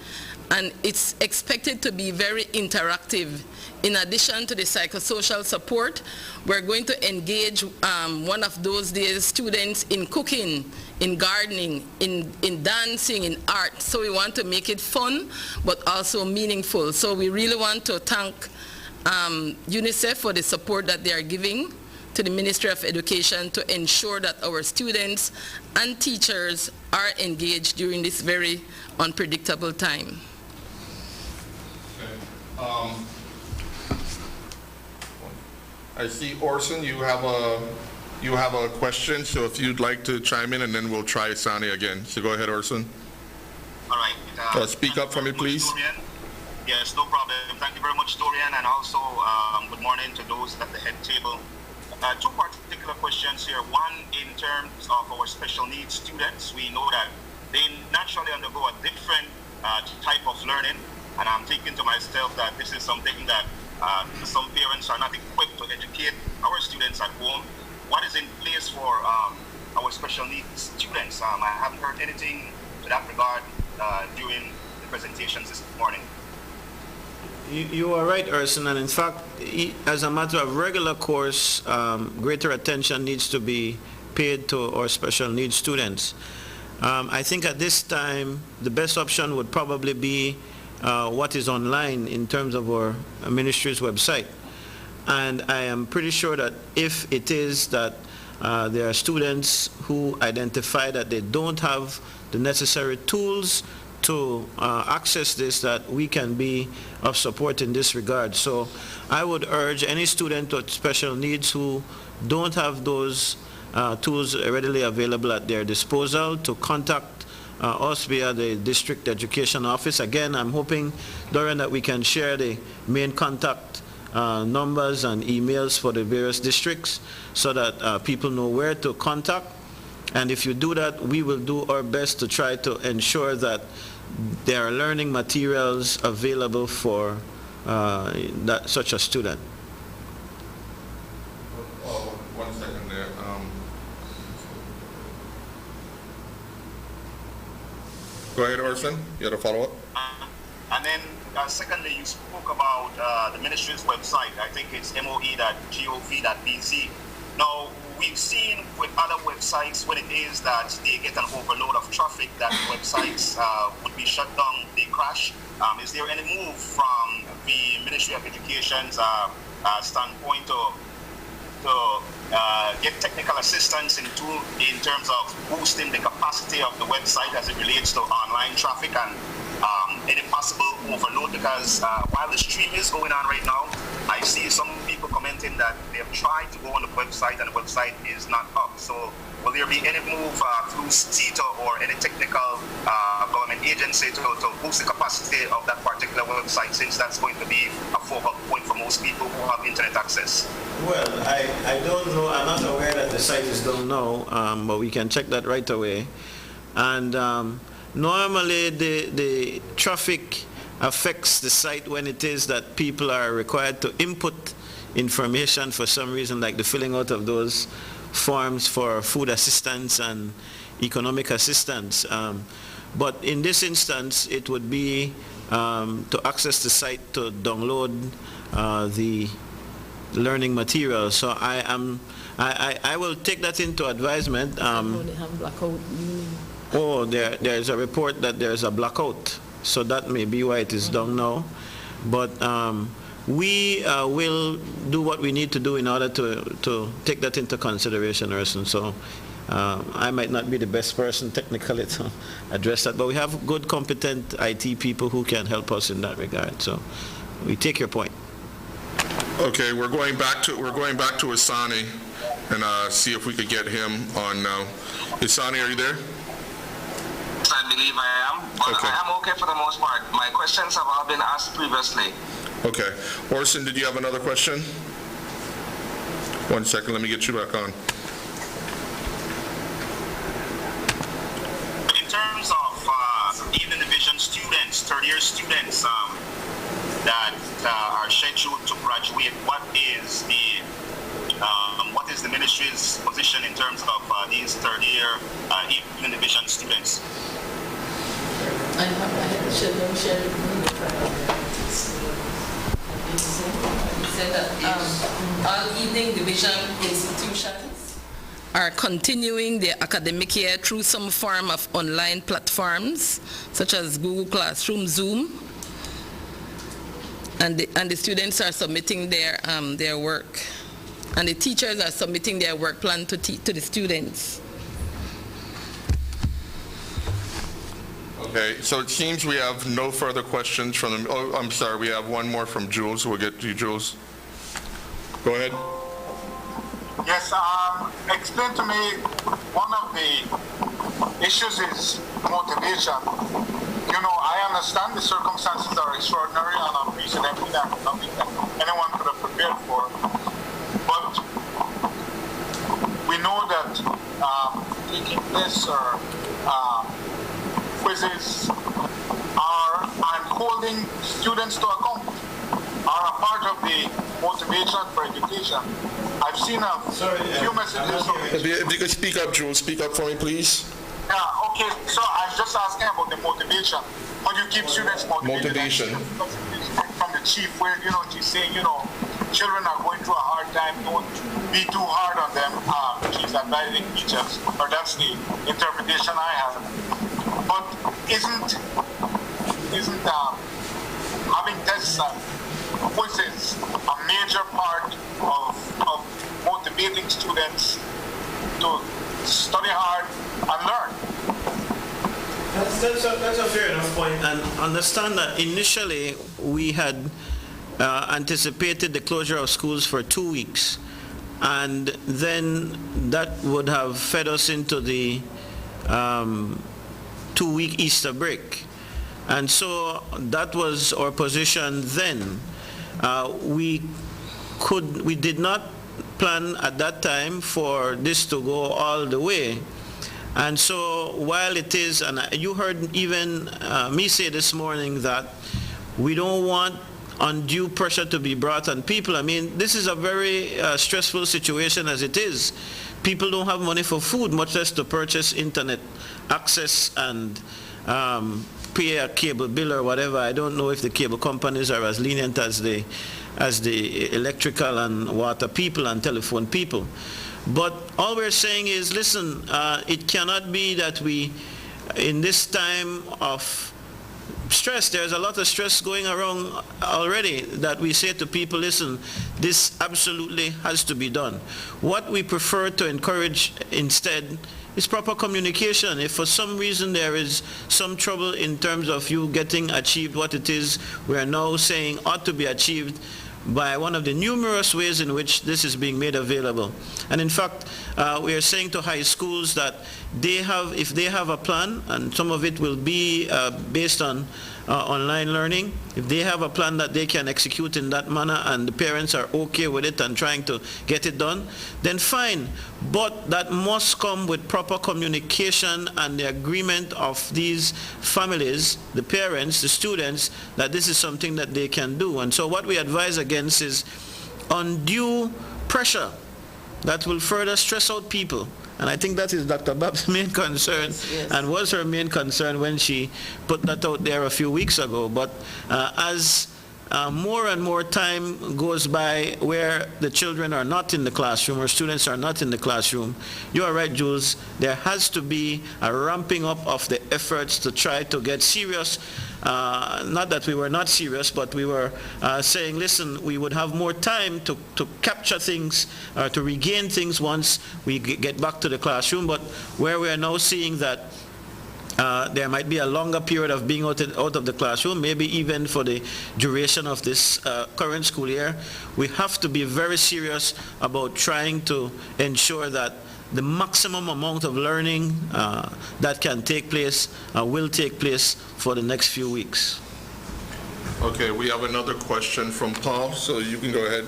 and it's expected to be very interactive. In addition to the psychosocial support, we're going to engage one of those days students in cooking, in gardening, in dancing, in art. So we want to make it fun, but also meaningful. So we really want to thank UNICEF for the support that they are giving to the Ministry of Education to ensure that our students and teachers are engaged during this very unpredictable time. I see Orson, you have a question, so if you'd like to chime in, and then we'll try Sani again. So go ahead, Orson. All right. Speak up for me, please. Dorian. Yes, no problem. Thank you very much, Dorian, and also good morning to those at the head table. 2 particular questions here. One, in terms of our special needs students, we know that they naturally undergo a different type of learning, and I'm thinking to myself that this is something that some parents are not equipped to educate our students at home. What is in place for our special needs students? I haven't heard anything to that regard during the presentations this morning. You are right, Urson, and in fact, as a matter of regular course, greater attention needs to be paid to our special needs students. I think at this time, the best option would probably be what is online in terms of our ministry's website. And I am pretty sure that if it is that there are students who identify that they don't have the necessary tools to access this, that we can be of support in this regard. So I would urge any student with special needs who don't have those tools readily available at their disposal to contact us via the district education office. Again, I'm hoping, Dorian, that we can share the main contact numbers and emails for the various districts so that people know where to contact. And if you do that, we will do our best to try to ensure that there are learning materials available for such a student. One second there. Go ahead, Orson. You had a follow-up? And then, secondly, you spoke about the ministry's website. I think it's moe.gov.bz. Now, we've seen with other websites when it is that they get an overload of traffic that websites would be shut down, they crash. Is there any move from the Ministry of Education's standpoint to get technical assistance in terms of boosting the capacity of the website as it relates to online traffic and any possible overload? Because while the stream is going on right now, I see some people commenting that they have tried to go on the website and the website is not up. So will there be any move through CETA or any technical government agency to boost the capacity of that particular website, since that's going to be a focal point for most people who have internet access? Well, I don't know. I'm not aware that the site is down now, but we can check that right away. And normally the traffic affects the site when it is that people are required to input information for some reason, like the filling out of those forms for food assistance and economic assistance. But in this instance, it would be to access the site to download the learning material. So I will take that into advisement. There's a report that there's a blackout, so that may be why it is down now. But we will do what we need to do in order to take that into consideration, Urson. So I might not be the best person technically to address that, but we have good, competent IT people who can help us in that regard. So we take your point. Okay, we're going back to Isani and see if we could get him on now. Isani, are you there? I believe I am, but Okay. I am okay for the most part. My questions have all been asked previously. Okay. Orson, did you have another question? 1 second, let me get you back on. In terms of even division students, third-year students that are scheduled to graduate, what is the ministry's position in terms of these third-year even division students? I have shared said that all evening division institutions are continuing their academic year through some form of online platforms such as Google Classroom, Zoom, and the students are submitting their work, and the teachers are submitting their work plan to the students. Okay, so it seems we have no further questions from them. Oh, I'm sorry, we have one more from Jules. We'll get to you, Jules. Go ahead. Yes, explain to me, one of the issues is motivation. You know, I understand the circumstances are extraordinary and unprecedented and nothing that anyone could have prepared for. But we know that taking this or quizzes and holding students to account are a part of the motivation for education. I've seen a few messages. If you could speak up, Jules, speak up for me, please. Yeah, okay, so I was just asking about the motivation. How do you keep students motivated? Motivation. From the chief, where, she's saying, children are going through a hard time, don't be too hard on them. She's advising teachers, or that's the interpretation I have. But isn't having tests and quizzes a major part of motivating students to study hard and learn? That's a fair enough point, and understand that initially we had anticipated the closure of schools for 2 weeks, and then that would have fed us into the 2-week Easter break. And so that was our position then. We we did not plan at that time for this to go all the way. And so while it is, and you heard even me say this morning that we don't want undue pressure to be brought on people. I mean, this is a very stressful situation as it is. People don't have money for food, much less to purchase internet access and pay a cable bill or whatever. I don't know if the cable companies are as lenient as the electrical and water people and telephone people. But all we're saying is, listen, it cannot be that we, in this time of stress, there's a lot of stress going around already, that we say to people, listen, this absolutely has to be done. What we prefer to encourage instead is proper communication. If for some reason there is some trouble in terms of you getting achieved what it is we are now saying ought to be achieved by one of the numerous ways in which this is being made available. And in fact, we are saying to high schools that if they have a plan, and some of it will be based on online learning, if they have a plan that they can execute in that manner and the parents are okay with it and trying to get it done, then fine. But that must come with proper communication and the agreement of these families, the parents, the students, that this is something that they can do. And so what we advise against is undue pressure that will further stress out people. And I think that is Dr. Bab's main concern, yes, and was her main concern when she put that out there a few weeks ago. But as more and more time goes by where the children are not in the classroom or students are not in the classroom, you are right, Jules, there has to be a ramping up of the efforts to try to get serious. Not that we were not serious, but we were saying, listen, we would have more time to capture things, to regain things once we get back to the classroom. But where we are now seeing that there might be a longer period of being out of the classroom, maybe even for the duration of this current school year, we have to be very serious about trying to ensure that the maximum amount of learning that can take place will take place for the next few weeks. Okay, we have another question from Paul, so you can go ahead.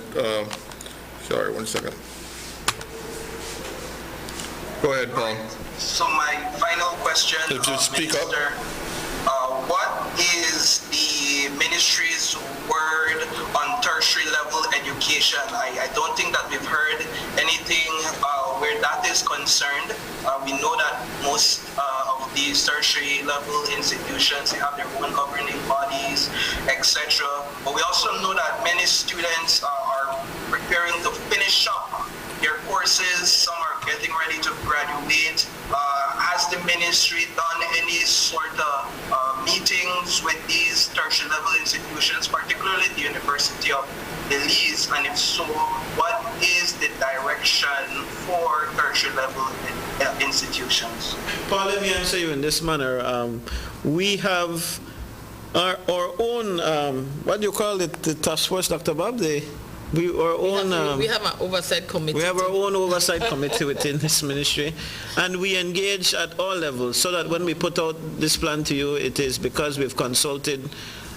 Sorry, 1 second. Go ahead, Paul. So my final question, Just speak up. Minister, what is the ministry's word on tertiary level education? I don't think that we've heard anything where that is concerned. We know that most of these tertiary level institutions, they have their own governing bodies, etc. But we also know that many students are preparing to finish up their courses. Some are getting ready to graduate. Has the ministry done any sort of meetings with these tertiary level institutions, particularly the University of Belize? And if so, what is the direction for tertiary level institutions? Paul, let me answer you in this manner. We have our own, what do you call it, the task force, Dr. Bob? We have an oversight committee. We have our own oversight committee within this ministry, and we engage at all levels, so that when we put out this plan to you, it is because we've consulted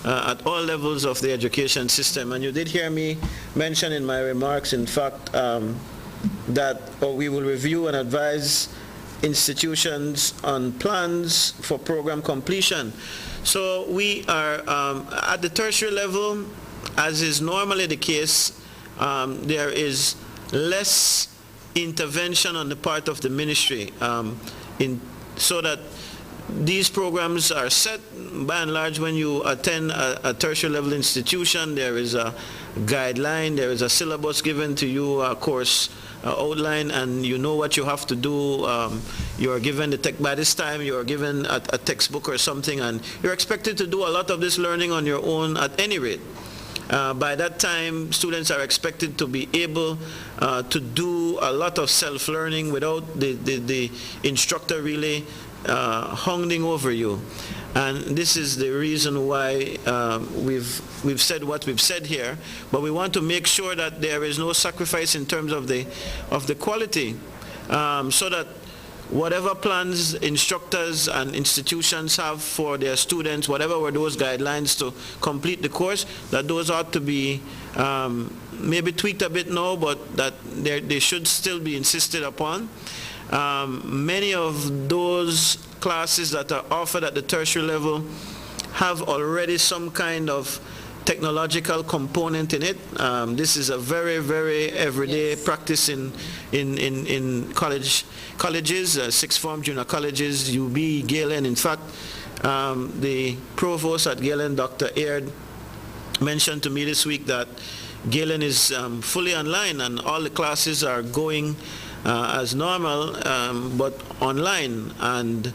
at all levels of the education system. And you did hear me mention in my remarks, in fact, that we will review and advise institutions on plans for program completion. So we are at the tertiary level, as is normally the case. There is less intervention on the part of the ministry so that these programs are set. By and large, when you attend a tertiary level institution, there is a guideline, there is a syllabus given to you, a course outline, and you know what you have to do. You are given by this time you are given a textbook or something, and you're expected to do a lot of this learning on your own at any rate. By that time, students are expected to be able to do a lot of self-learning without the instructor really hounding over you. And this is the reason why we've said what we've said here. But we want to make sure that there is no sacrifice in terms of the quality, so that whatever plans instructors and institutions have for their students, whatever were those guidelines to complete the course, that those ought to be maybe tweaked a bit now, but that they should still be insisted upon. Many of those classes that are offered at the tertiary level have already some kind of technological component in it. This is a very, very everyday practice in colleges, sixth form junior colleges, UB, Galen. In fact, the provost at Galen, Dr. Aird, mentioned to me this week that Galen is fully online and all the classes are going as normal, but online. And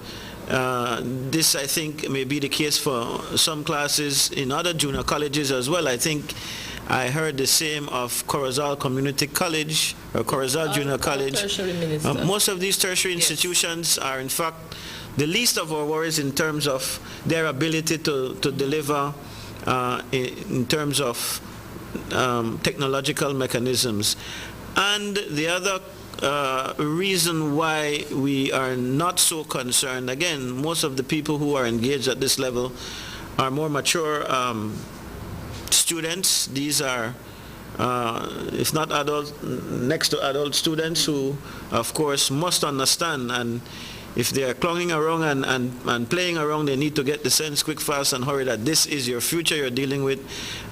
this, I think, may be the case for some classes in other junior colleges as well. I think I heard the same of Corozal Community College or Corozal Junior College. Tertiary minister. Most of these tertiary institutions are, in fact, the least of our worries in terms of their ability to deliver in terms of technological mechanisms. And the other reason why we are not so concerned, again, most of the people who are engaged at this level are more mature students. These are, if not adult, next to adult students who, of course, must understand, and if they are clunging around and playing around, they need to get the sense quick, fast, and hurry that this is your future you're dealing with.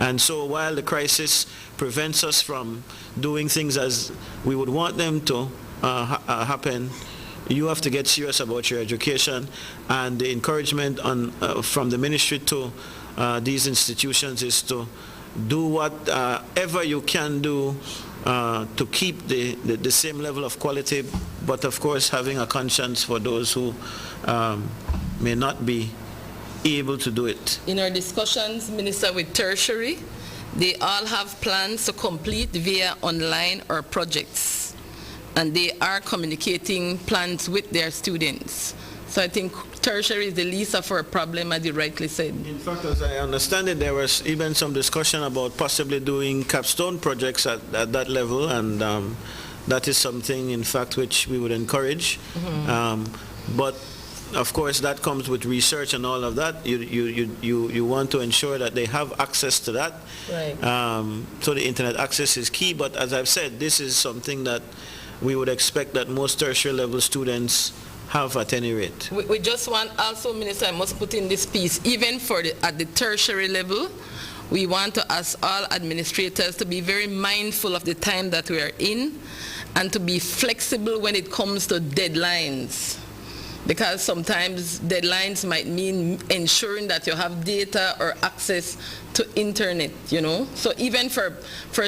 And so while the crisis prevents us from doing things as we would want them to happen, you have to get serious about your education, and the encouragement from the ministry to these institutions is to do whatever you can do to keep the same level of quality, but of course having a conscience for those who may not be able to do it. In our discussions, Minister, with tertiary, they all have plans to complete via online or projects, and they are communicating plans with their students. So I think tertiary is the least of our problem, as you rightly said. In fact, as I understand it, there was even some discussion about possibly doing capstone projects at that level, and that is something, in fact, which we would encourage. But of course, that comes with research and all of that. You want to ensure that they have access to that. Right. So the internet access is key. But as I've said, this is something that we would expect that most tertiary level students have at any rate. We just want also, Minister, I must put in this piece, even at the tertiary level, we want to ask all administrators to be very mindful of the time that we are in and to be flexible when it comes to deadlines. Because sometimes deadlines might mean ensuring that you have data or access to internet, you know. So even for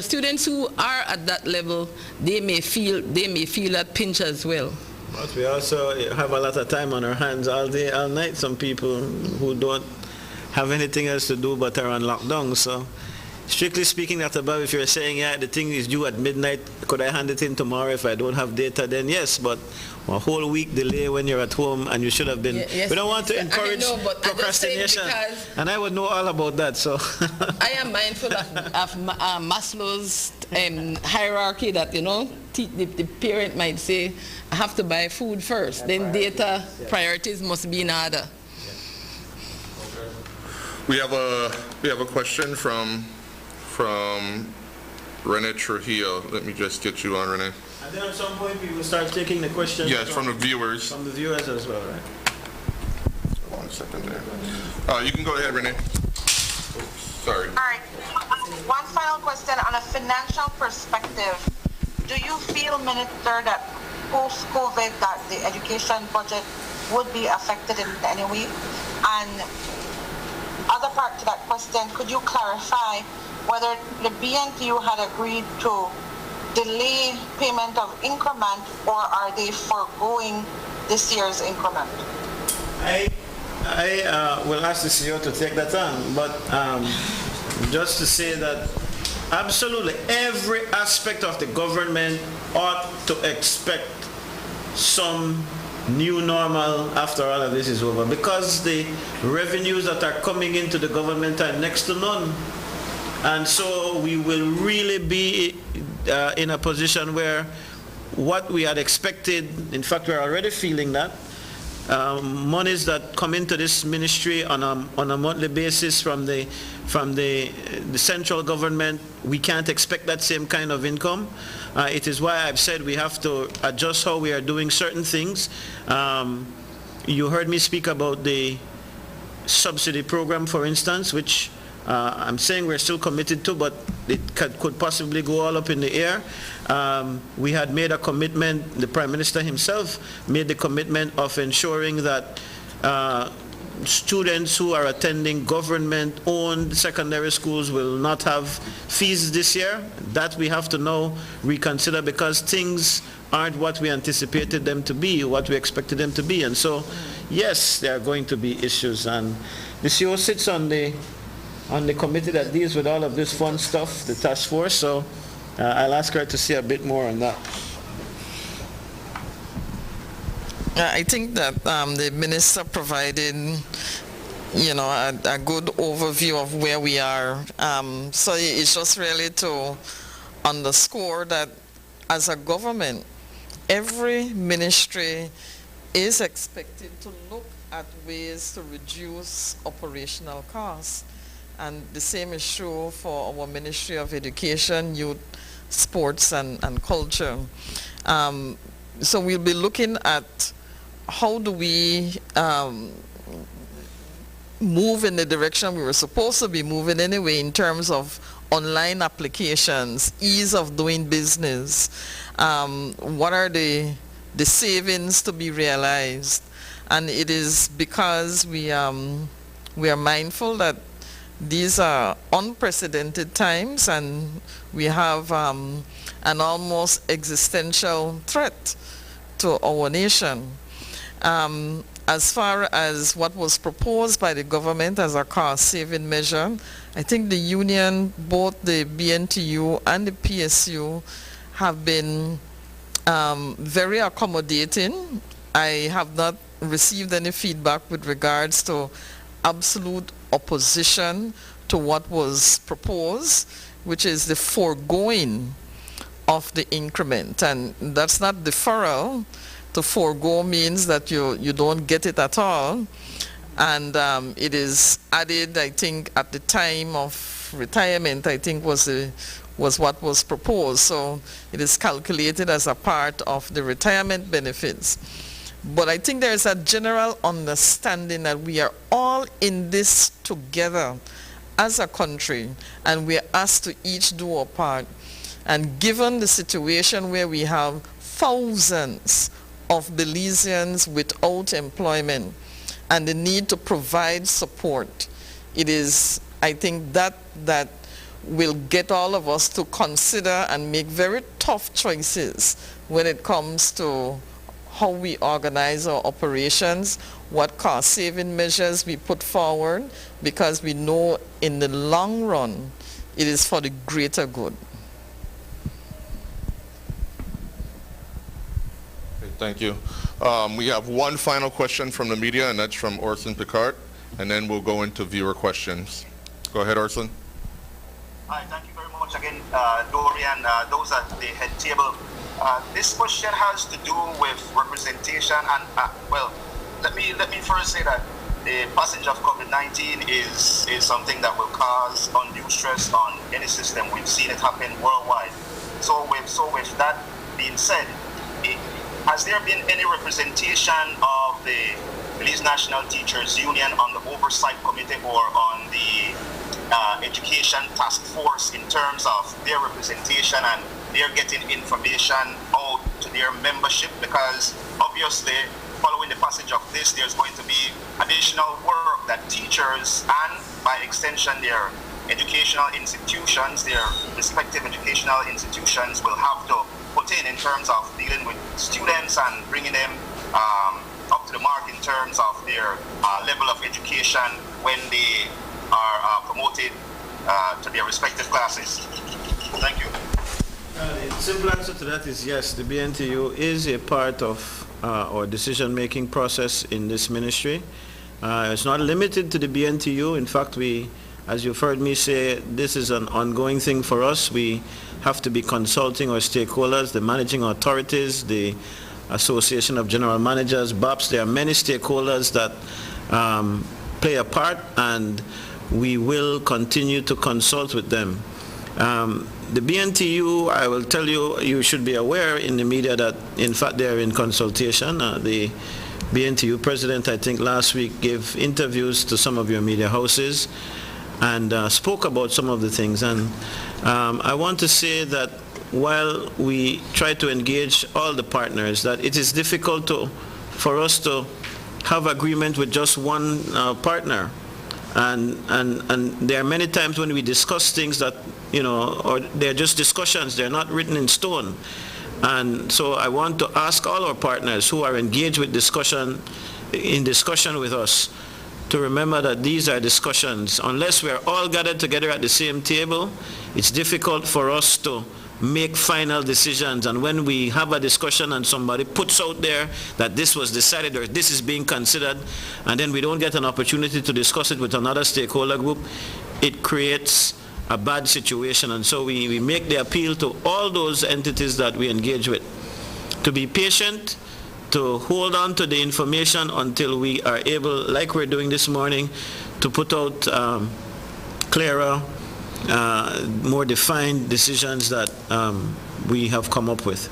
students who are at that level, they may feel that pinch as well. But we also have a lot of time on our hands all day, all night. Some people who don't have anything else to do but are on lockdown. So strictly speaking, Dr. Bob, if you're saying, yeah, the thing is due at midnight, could I hand it in tomorrow if I don't have data? Then yes, but a whole week delay when you're at home and you should have been. Yes, we don't want to encourage procrastination. And I would know all about that, so. I am mindful of Maslow's hierarchy that, you know, the parent might say, I have to buy food first, then data priorities must be in order. We have a question from Rene Trujillo. Let me just get you on, Rene. And then at some point we will start taking the questions. Yes, from the viewers. From the viewers as well, right? 1 second there. You can go ahead, Rene. Sorry. All right. One final question on a financial perspective. Do you feel, Minister, that post-COVID that the education budget would be affected in any way? And other part to that question, could you clarify whether the BNTU had agreed to delay payment of increment, or are they foregoing this year's increment? I will ask the CEO to take that on, but just to say that absolutely every aspect of the government ought to expect some new normal after all of this is over, because the revenues that are coming into the government are next to none. And so we will really be in a position where what we had expected, in fact, we're already feeling that. Monies that come into this ministry on a monthly basis from the central government, we can't expect that same kind of income. It is why I've said we have to adjust how we are doing certain things. You heard me speak about the subsidy program, for instance, which I'm saying we're still committed to, but it could possibly go all up in the air. We had made a commitment, the Prime Minister himself made the commitment of ensuring that students who are attending government-owned secondary schools will not have fees this year. That we have to now reconsider, because things aren't what we anticipated them to be, what we expected them to be. And so, yes, there are going to be issues. And the CEO sits on the committee that deals with all of this fun stuff, the task force, so I'll ask her to say a bit more on that. I think that the minister provided, a good overview of where we are. So it's just really to underscore that as a government, every ministry is expected to look at ways to reduce operational costs. And the same is true for our Ministry of Education, Youth, Sports and Culture. So we'll be looking at how do we move in the direction we were supposed to be moving anyway, in terms of online applications, ease of doing business, what are the savings to be realized. And it is because we are mindful that these are unprecedented times, and we have an almost existential threat to our nation. As far as what was proposed by the government as a cost-saving measure, I think the union, both the BNTU and the PSU, have been very accommodating. I have not received any feedback with regards to absolute opposition to what was proposed, which is the foregoing of the increment. And that's not deferral. To forego means that you don't get it at all. And it is added, I think, at the time of retirement, I think was what was proposed. So it is calculated as a part of the retirement benefits. But I think there is a general understanding that we are all in this together as a country, and we are asked to each do our part. And given the situation where we have thousands of Belizeans without employment and the need to provide support, it is, I think, that will get all of us to consider and make very tough choices when it comes to how we organize our operations, what cost-saving measures we put forward, because we know in the long run it is for the greater good. Okay, thank you. We have one final question from the media, and that's from Orson Picard, and then we'll go into viewer questions. Go ahead, Orson. Hi, thank you very much again, Dorian, those at the head table. This question has to do with representation, and well, let me first say that the passage of COVID-19 is something that will cause undue stress on any system. We've seen it happen worldwide. So with that being said, has there been any representation of the Belize National Teachers Union on the Oversight Committee or on the Education Task Force in terms of their representation and they're getting information out to their membership? Because obviously following the passage of this, there's going to be additional work that teachers and by extension their educational institutions, their respective educational institutions will have to put in terms of dealing with students and bringing them up to the mark in terms of their level of education when they are promoted to their respective classes. Thank you. The simple answer to that is yes, the BNTU is a part of our decision-making process in this ministry. It's not limited to the BNTU. In fact, we As you've heard me say, this is an ongoing thing for us. We have to be consulting our stakeholders, the managing authorities, the Association of General Managers, BOPS. There are many stakeholders that play a part, and we will continue to consult with them. The BNTU, I will tell you, you should be aware in the media that, in fact, they are in consultation. The BNTU president, I think last week, gave interviews to some of your media houses and spoke about some of the things. And I want to say that while we try to engage all the partners, that it is difficult for us to have agreement with just one partner. And there are many times when we discuss things that, or they're just discussions, they're not written in stone. And so I want to ask all our partners who are engaged with discussion with us to remember that these are discussions. Unless we're all gathered together at the same table, it's difficult for us to make final decisions. And when we have a discussion and somebody puts out there that this was decided or this is being considered, and then we don't get an opportunity to discuss it with another stakeholder group, it creates a bad situation. And so we make the appeal to all those entities that we engage with to be patient, to hold on to the information until we are able, like we're doing this morning, to put out clearer, more defined decisions that we have come up with.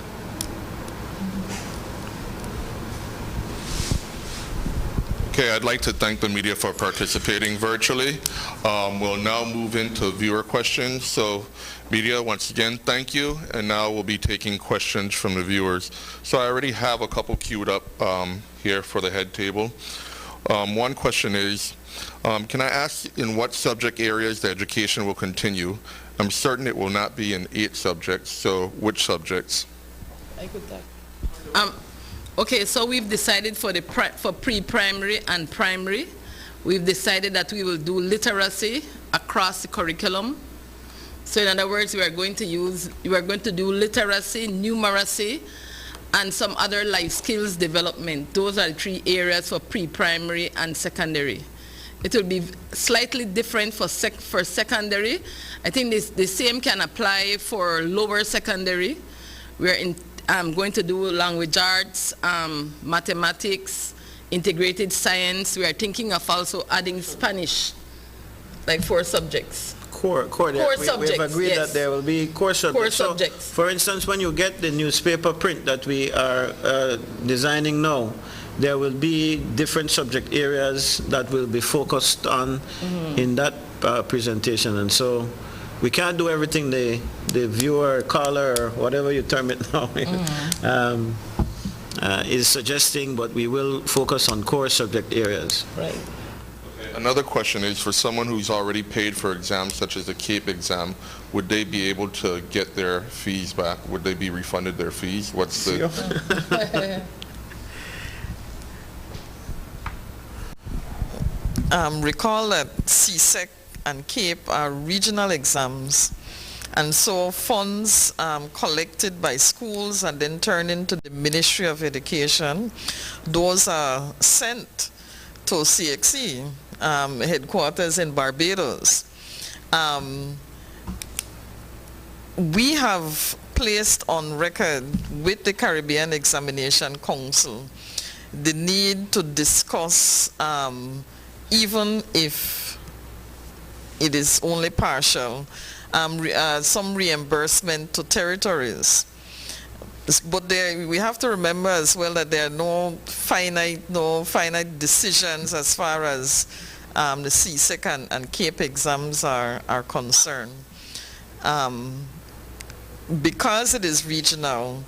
Okay, I'd like to thank the media for participating virtually. We'll now move into viewer questions. So media, once again, thank you. And now we'll be taking questions from the viewers. So I already have a couple queued up here for the head table. One question is, can I ask in what subject areas the education will continue? I'm certain it will not be in 8 subjects, so which subjects? Okay, so we've decided for pre-primary and primary, we've decided that we will do literacy across the curriculum. So in other words, we are going to do literacy, numeracy, and some other life skills development. Those are the 3 areas for pre-primary and secondary. It will be slightly different for secondary. I think the same can apply for lower secondary. We're going to do language arts, mathematics, integrated science. We are thinking of also adding Spanish, like 4 subjects. Core subjects, we've agreed yes. that there will be core subjects. Core subjects. So, for instance, when you get the newspaper print that we are designing now, there will be different subject areas that will be focused on in that presentation. And so we can't do everything the viewer, caller, or whatever you term it now, is suggesting, but we will focus on core subject areas. Right. Another question is, for someone who's already paid for exams such as the CAPE exam, would they be able to get their fees back? Would they be refunded their fees? What's the... Recall that CSEC and CAPE are regional exams, and so funds collected by schools and then turned into the Ministry of Education, those are sent to CXC headquarters in Barbados. We have placed on record with the Caribbean Examination Council the need to discuss, even if it is only partial, some reimbursement to territories. But we have to remember as well that there are no finite decisions as far as the CSEC and CAPE exams are concerned. Because it is regional,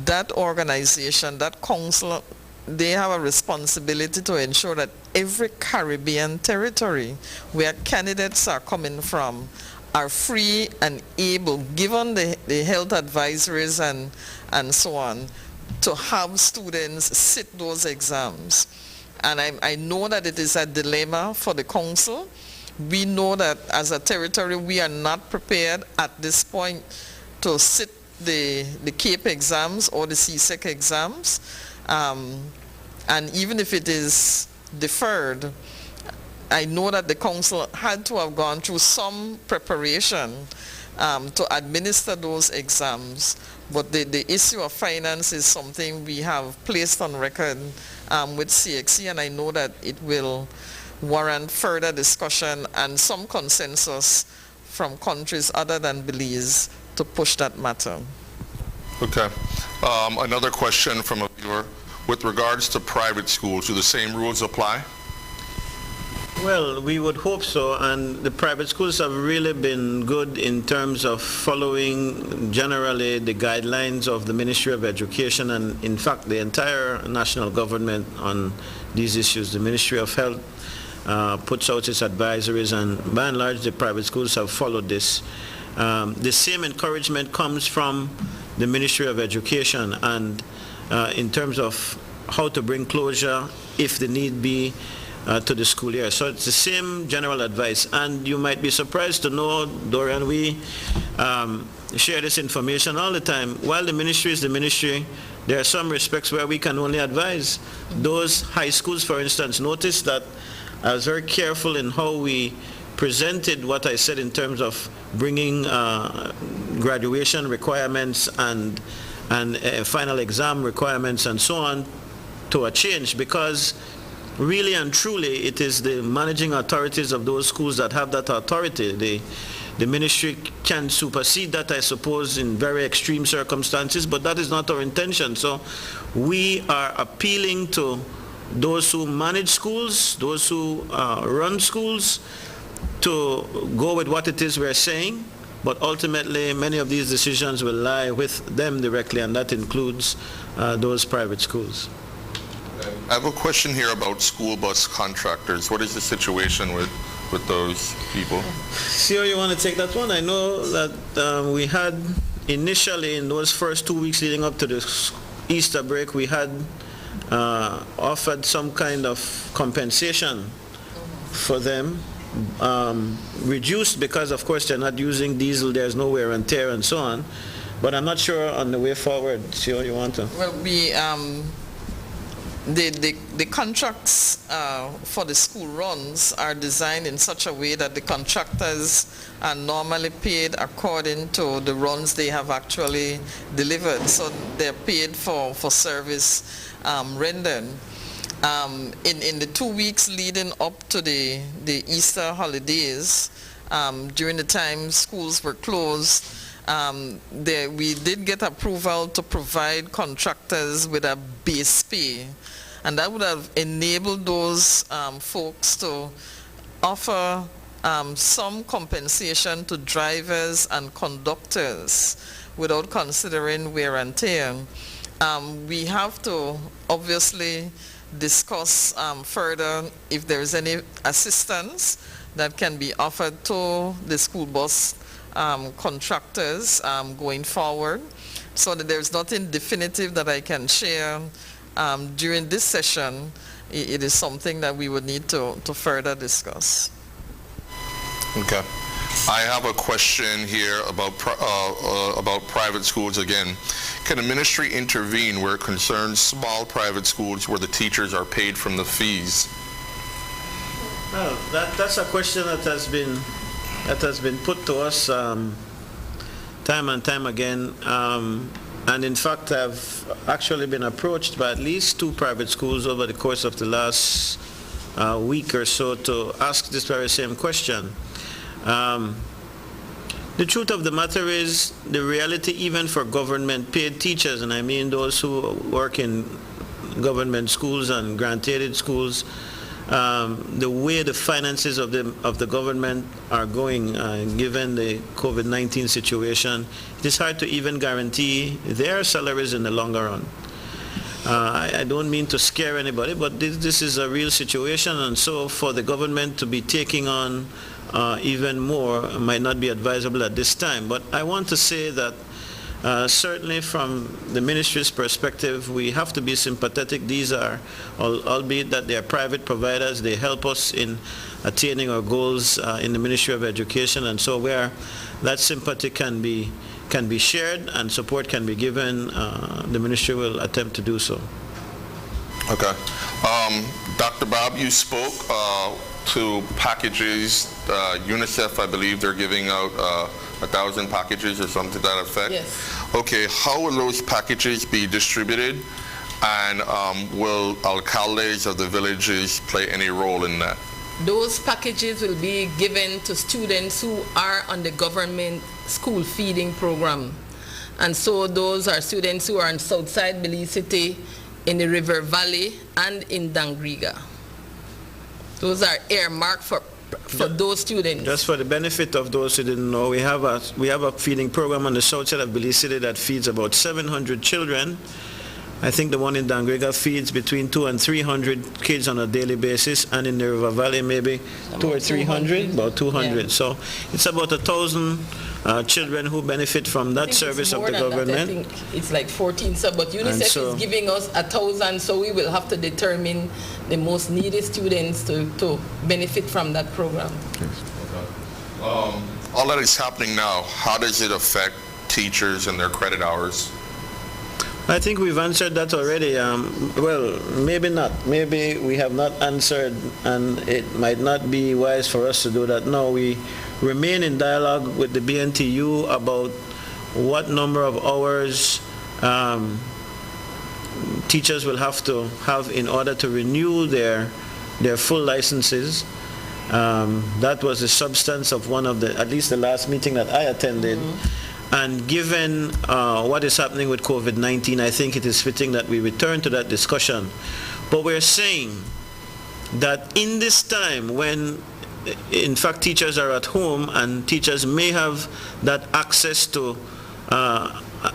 that organization, that council, they have a responsibility to ensure that every Caribbean territory where candidates are coming from are free and able, given the health advisories and so on, to have students sit those exams. And I know that it is a dilemma for the council. We know that as a territory we are not prepared at this point to sit the CAPE exams or the CSEC exams. And even if it is deferred, I know that the council had to have gone through some preparation to administer those exams, but the issue of finance is something we have placed on record with CXC, and I know that it will warrant further discussion and some consensus from countries other than Belize to push that matter. Okay. Another question from a viewer. With regards to private schools, do the same rules apply? Well, we would hope so, and the private schools have really been good in terms of following generally the guidelines of the Ministry of Education and, in fact, the entire national government on these issues. The Ministry of Health puts out its advisories, and by and large, the private schools have followed this. The same encouragement comes from the Ministry of Education, and in terms of how to bring closure, if the need be, to the school year. So it's the same general advice. And you might be surprised to know, Dorian, we share this information all the time. While the ministry is the ministry, there are some respects where we can only advise. Those high schools, for instance, notice that I was very careful in how we presented what I said in terms of bringing graduation requirements and final exam requirements and so on to a change, because really and truly it is the managing authorities of those schools that have that authority. The ministry can supersede that, I suppose, in very extreme circumstances, but that is not our intention. So we are appealing to those who manage schools, those who run schools, to go with what it is we're saying, but ultimately many of these decisions will lie with them directly, and that includes those private schools. I have a question here about school bus contractors. What is the situation with those people? CEO, you want to take that one? I know that we had initially, in those first 2 weeks leading up to the Easter break, we had offered some kind of compensation for them, reduced because, of course, they're not using diesel, there's no wear and tear and so on. But I'm not sure on the way forward. CEO, you want to? Well, we the contracts for the school runs are designed in such a way that the contractors are normally paid according to the runs they have actually delivered. So they're paid for service rendered. In the 2 weeks leading up to the Easter holidays, during the time schools were closed, we did get approval to provide contractors with a base pay, and that would have enabled those folks to offer some compensation to drivers and conductors without considering wear and tear. We have to obviously discuss further if there is any assistance that can be offered to the school bus contractors going forward, so that there's nothing definitive that I can share during this session. It is something that we would need to further discuss. Okay. I have a question here about private schools again. Can the ministry intervene where it concerns small private schools where the teachers are paid from the fees? Well, that's a question that has been put to us time and time again, and in fact I've actually been approached by at least 2 private schools over the course of the last week or so to ask this very same question. The truth of the matter is, the reality even for government paid teachers, and I mean those who work in government schools and grant-aided schools, the way the finances of the government are going, given the COVID-19 situation, it is hard to even guarantee their salaries in the longer run. I don't mean to scare anybody, but this is a real situation, and so for the government to be taking on even more might not be advisable at this time. But I want to say that certainly from the ministry's perspective, we have to be sympathetic. These are, albeit that they are private providers, they help us in attaining our goals in the Ministry of Education, and so where that sympathy can be shared and support can be given, the ministry will attempt to do so. Okay. Dr. Bob, you spoke to packages. UNICEF, I believe they're giving out 1,000 packages or something to that effect. Yes. Okay, how will those packages be distributed? And will alcaldes of the villages play any role in that? Those packages will be given to students who are on the government school feeding program. And so those are students who are in Southside Belize City, in the River Valley, and in Dangriga. Those are earmarked for those students. Just for the benefit of those who didn't know, we have a feeding program on the south side of Belize City that feeds about 700 children. I think the one in Dangriga feeds between 200 and 300 kids on a daily basis, and in the River Valley maybe 200 or 300, about 200. Yeah. So it's about 1,000 children who benefit from that service of the government. I think it's like 14, but UNICEF is giving us 1,000, so we will have to determine the most needy students to benefit from that program. All that is happening now, how does it affect teachers and their credit hours? I think we've answered that already. Well, maybe not. Maybe we have not answered, and it might not be wise for us to do that. No, we remain in dialogue with the BNTU about what number of hours teachers will have to have in order to renew their full licenses. That was the substance of one of at least the last meeting that I attended. Mm-hmm. And given what is happening with COVID-19, I think it is fitting that we return to that discussion. But we're saying that in this time when, in fact, teachers are at home and teachers may have that access to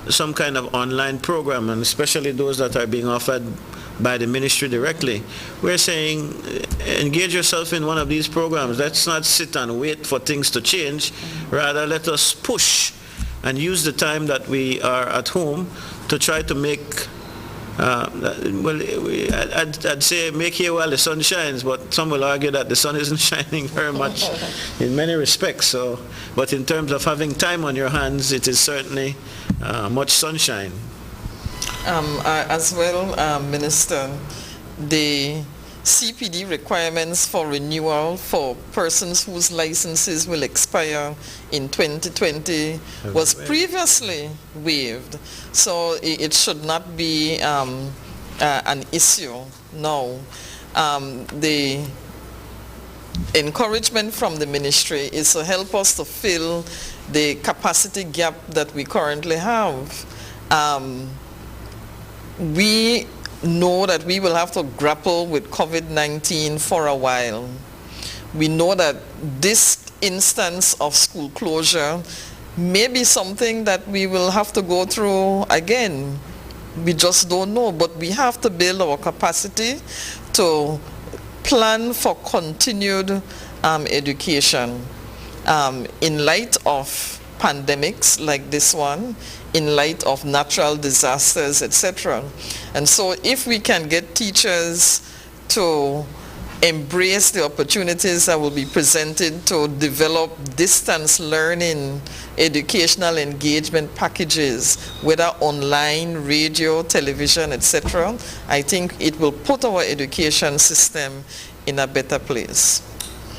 some kind of online program, and especially those that are being offered by the ministry directly, we're saying engage yourself in one of these programs. Let's not sit and wait for things to change. Rather, let us push and use the time that we are at home to try to make, I'd say make hay while the sun shines, but some will argue that the sun isn't shining very much in many respects. So, but in terms of having time on your hands, it is certainly much sunshine. As well, Minister, the CPD requirements for renewal for persons whose licenses will expire in 2020 was previously waived, so it should not be an issue now. The encouragement from the ministry is to help us to fill the capacity gap that we currently have. We know that we will have to grapple with COVID-19 for a while. We know that this instance of school closure may be something that we will have to go through again. We just don't know, but we have to build our capacity to plan for continued education in light of pandemics like this one, in light of natural disasters, etc. And so if we can get teachers to embrace the opportunities that will be presented to develop distance learning, educational engagement packages, whether online, radio, television, etc., I think it will put our education system in a better place.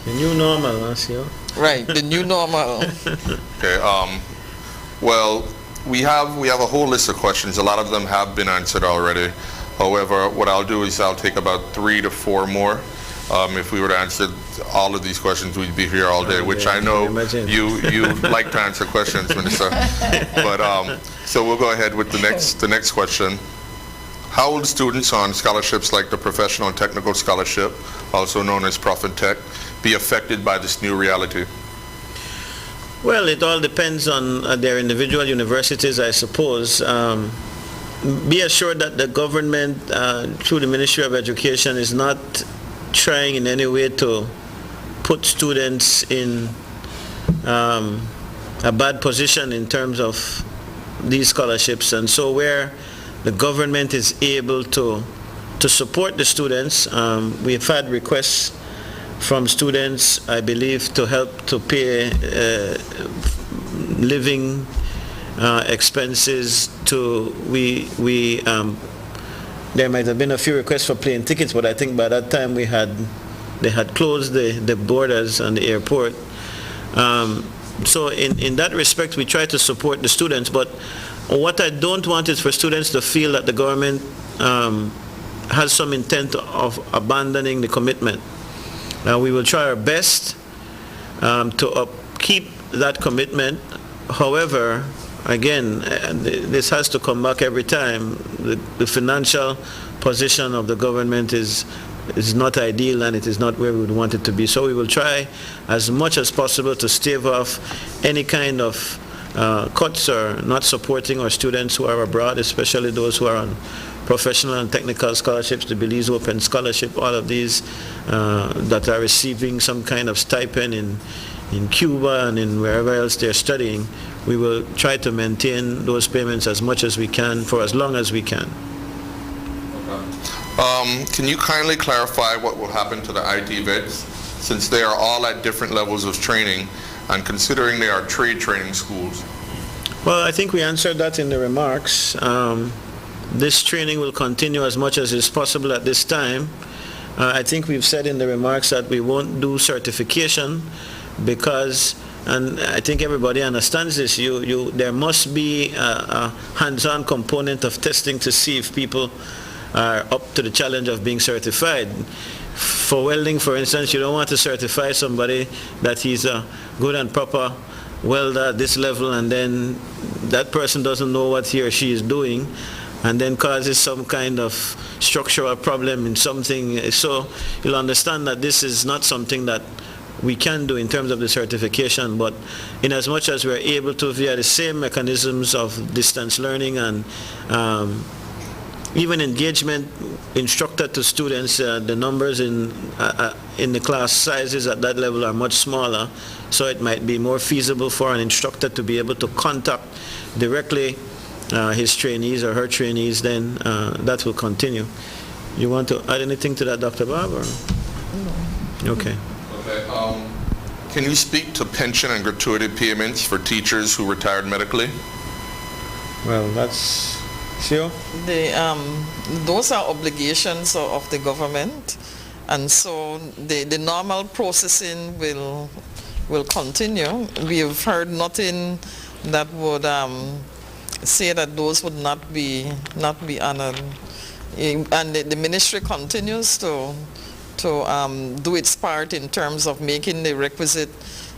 The new normal, Marcio. Right, the new normal. Okay, well, we have a whole list of questions. A lot of them have been answered already. However, what I'll do is I'll take about 3 to 4 more. If we were to answer all of these questions, we'd be here all day, which I know you like to answer questions, Minister. But so we'll go ahead with the next question. How will students on scholarships like the Professional and Technical Scholarship, also known as Prof and Tech, be affected by this new reality? Well, it all depends on their individual universities, I suppose. Be assured that the government, through the Ministry of Education, is not trying in any way to put students in a bad position in terms of these scholarships. And so where the government is able to support the students, we've had requests from students, I believe, to help to pay living expenses. There might have been a few requests for plane tickets, but I think by that time we had they had closed the borders and the airport. So in that respect, we try to support the students, but what I don't want is for students to feel that the government has some intent of abandoning the commitment. We will try our best to keep that commitment. However, again, this has to come back every time. The financial position of the government is not ideal, and it is not where we would want it to be. So we will try as much as possible to stave off any kind of cuts or not supporting our students who are abroad, especially those who are on professional and technical scholarships, the Belize Open Scholarship, all of these that are receiving some kind of stipend in Cuba and in wherever else they're studying. We will try to maintain those payments as much as we can for as long as we can. Can you kindly clarify what will happen to the IT vets, since they are all at different levels of training, and considering they are trade training schools? Well, I think we answered that in the remarks. This training will continue as much as is possible at this time. I think we've said in the remarks that we won't do certification because, and I think everybody understands this, there must be a hands-on component of testing to see if people are up to the challenge of being certified. For welding, for instance, you don't want to certify somebody that he's a good and proper welder at this level, and then that person doesn't know what he or she is doing, and then causes some kind of structural problem in something. So you'll understand that this is not something that we can do in terms of the certification, but in as much as we're able to, via the same mechanisms of distance learning and even engagement instructor to students, the numbers in the class sizes at that level are much smaller, so it might be more feasible for an instructor to be able to contact directly his trainees or her trainees. Then that will continue. You want to add anything to that, Dr. Bob? Or? No. Okay. Can you speak to pension and gratuity payments for teachers who retired medically? Well, that's... Sure. Those are obligations of the government, and so the normal processing will continue. We have heard nothing that would say that those would not be honored, and the ministry continues to do its part in terms of making the requisite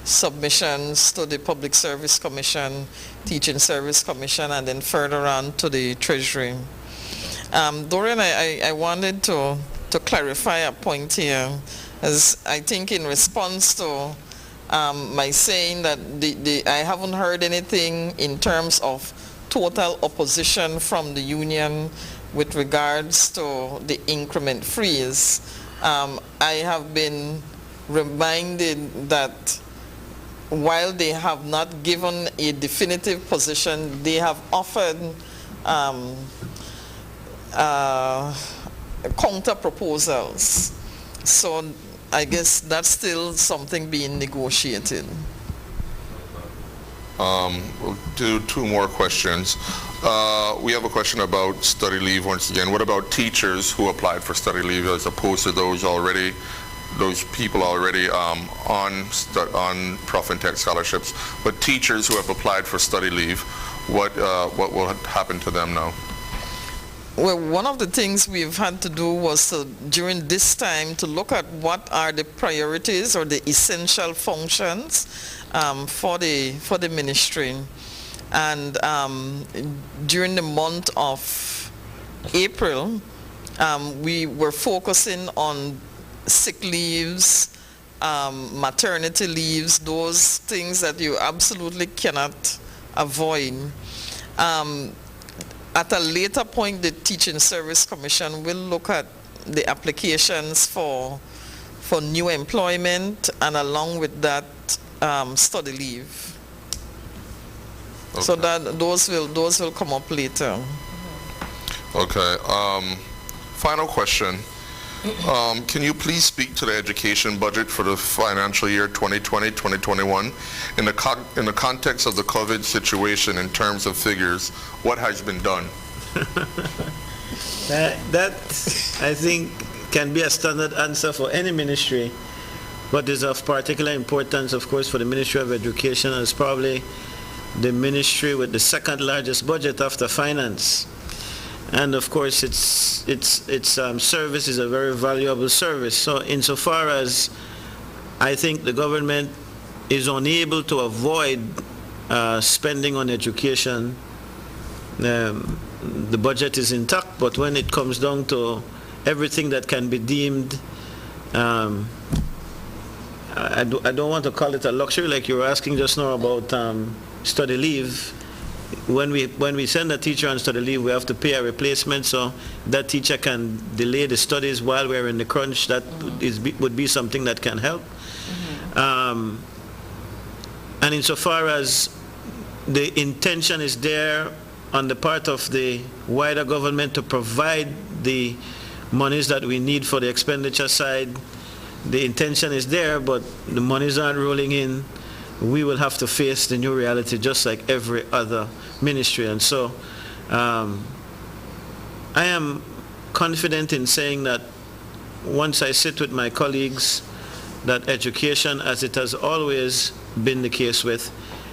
submissions to the Public Service Commission, Teaching Service Commission, and then further on to the Treasury. Dorian, I wanted to clarify a point here, as I think in response to my saying that I haven't heard anything in terms of total opposition from the union with regards to the increment freeze. I have been reminded that while they have not given a definitive position, they have offered counter proposals. So I guess that's still something being negotiated. We'll do two more questions. We have a question about study leave once again. What about teachers who applied for study leave as opposed to those people already on Prof and Tech scholarships, but teachers who have applied for study leave, what will happen to them now? Well, one of the things we've had to do was during this time to look at what are the priorities or the essential functions for the ministry. And during the month of April, we were focusing on sick leaves, maternity leaves, those things that you absolutely cannot avoid. At a later point, the Teaching Service Commission will look at the applications for new employment, and along with that, study leave. Okay. So that those will come up later. Okay. Final question. Can you please speak to the education budget for the financial year 2020-2021 in the context of the COVID situation in terms of figures? What has been done? That I think can be a standard answer for any ministry, but is of particular importance, of course, for the Ministry of Education, and it's probably the ministry with the second largest budget after finance. And of course, its service is a very valuable service. So insofar as I think the government is unable to avoid spending on education, the budget is intact, but when it comes down to everything that can be deemed, I don't want to call it a luxury, like you were asking just now about study leave. When we send a teacher on study leave, we have to pay a replacement, so that teacher can delay the studies while we're in the crunch. That would be something that can help. And insofar as the intention is there on the part of the wider government to provide the monies that we need for the expenditure side, the intention is there, but the monies aren't rolling in. We will have to face the new reality just like every other ministry. And so I am confident in saying that once I sit with my colleagues, that education, as it has always been the case with,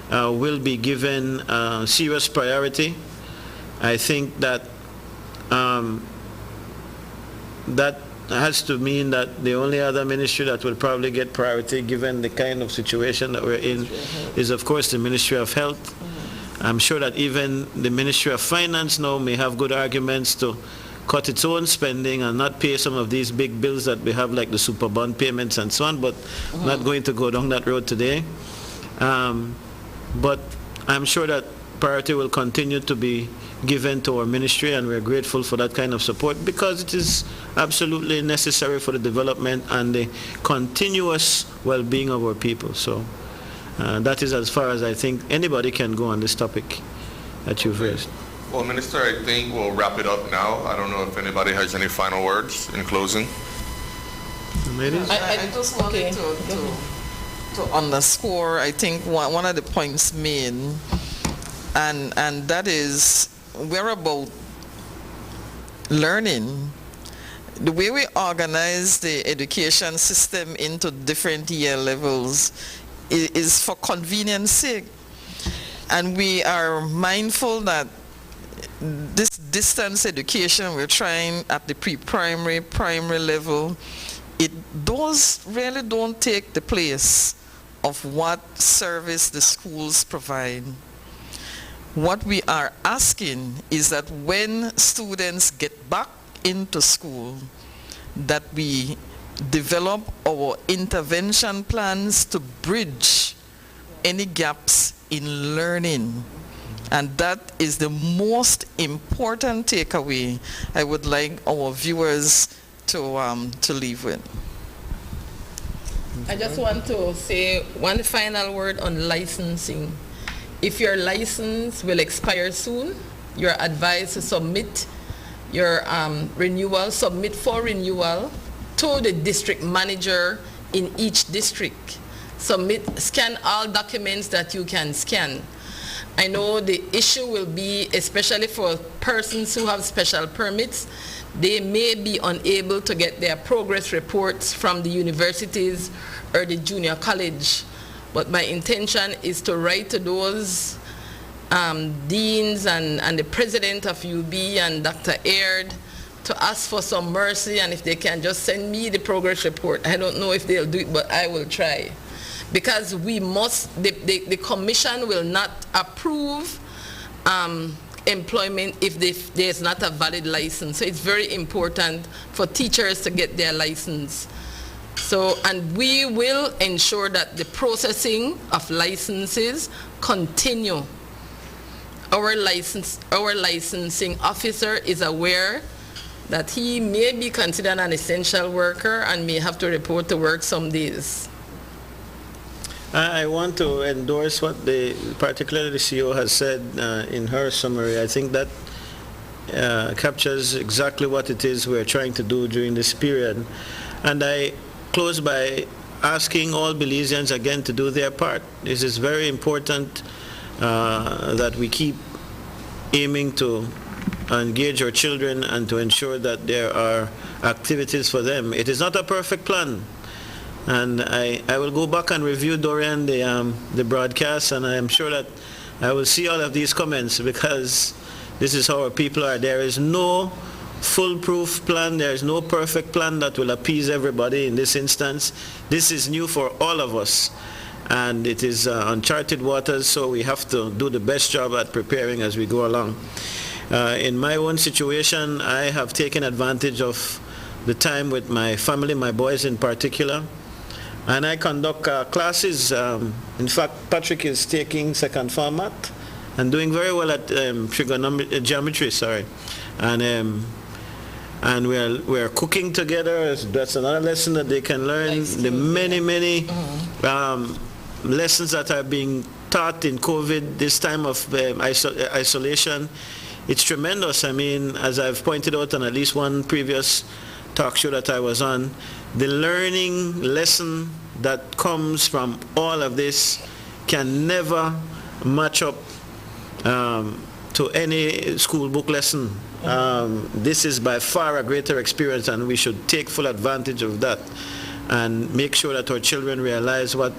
will be given serious priority. I think that that has to mean that the only other ministry that will probably get priority, given the kind of situation that we're in, is of course the Ministry of Health. I'm sure that even the Ministry of Finance now may have good arguments to cut its own spending and not pay some of these big bills that we have, like the super bond payments and so on, but not going to go down that road today. But I'm sure that priority will continue to be given to our ministry, and we're grateful for that kind of support because it is absolutely necessary for the development and the continuous well-being of our people. So that is as far as I think anybody can go on this topic that you've raised. Well, Minister, I think we'll wrap it up now. I don't know if anybody has any final words in closing. Ladies? I just wanted to underscore, I think, one of the points made, and that is we're about learning. The way we organize the education system into different year levels is for convenience sake. And we are mindful that this distance education we're trying at the pre-primary, primary level, those really don't take the place of what service the schools provide. What we are asking is that when students get back into school, that we develop our intervention plans to bridge any gaps in learning. And that is the most important takeaway I would like our viewers to leave with. I just want to say one final word on licensing. If your license will expire soon, you're advised to submit your renewal, submit for renewal to the district manager in each district. Scan all documents that you can scan. I know the issue will be, especially for persons who have special permits, they may be unable to get their progress reports from the universities or the junior college. But my intention is to write to those deans and the president of UB and Dr. Aird to ask for some mercy, and if they can just send me the progress report. I don't know if they'll do it, but I will try. Because we must, the commission will not approve employment if there's not a valid license. So it's very important for teachers to get their license. So, and we will ensure that the processing of licenses continue. Our licensing officer is aware that he may be considered an essential worker and may have to report to work some days. I want to endorse what particularly the CEO has said in her summary. I think that captures exactly what it is we're trying to do during this period. And I close by asking all Belizeans again to do their part. This is very important that we keep aiming to engage our children and to ensure that there are activities for them. It is not a perfect plan. And I will go back and review, Dorian, the broadcast, and I am sure that I will see all of these comments, because this is how our people are. There is no foolproof plan. There is no perfect plan that will appease everybody in this instance. This is new for all of us, and it is uncharted waters, so we have to do the best job at preparing as we go along. In my own situation, I have taken advantage of the time with my family, my boys in particular, and I conduct classes. In fact, Patrick is taking second format and doing very well at geometry, and we're cooking together. That's another lesson that they can learn. The many lessons that are being taught in COVID, this time of isolation, it's tremendous. I mean, as I've pointed out on at least one previous talk show that I was on, the learning lesson that comes from all of this can never match up to any school book lesson. This is by far a greater experience, and we should take full advantage of that and make sure that our children realize what,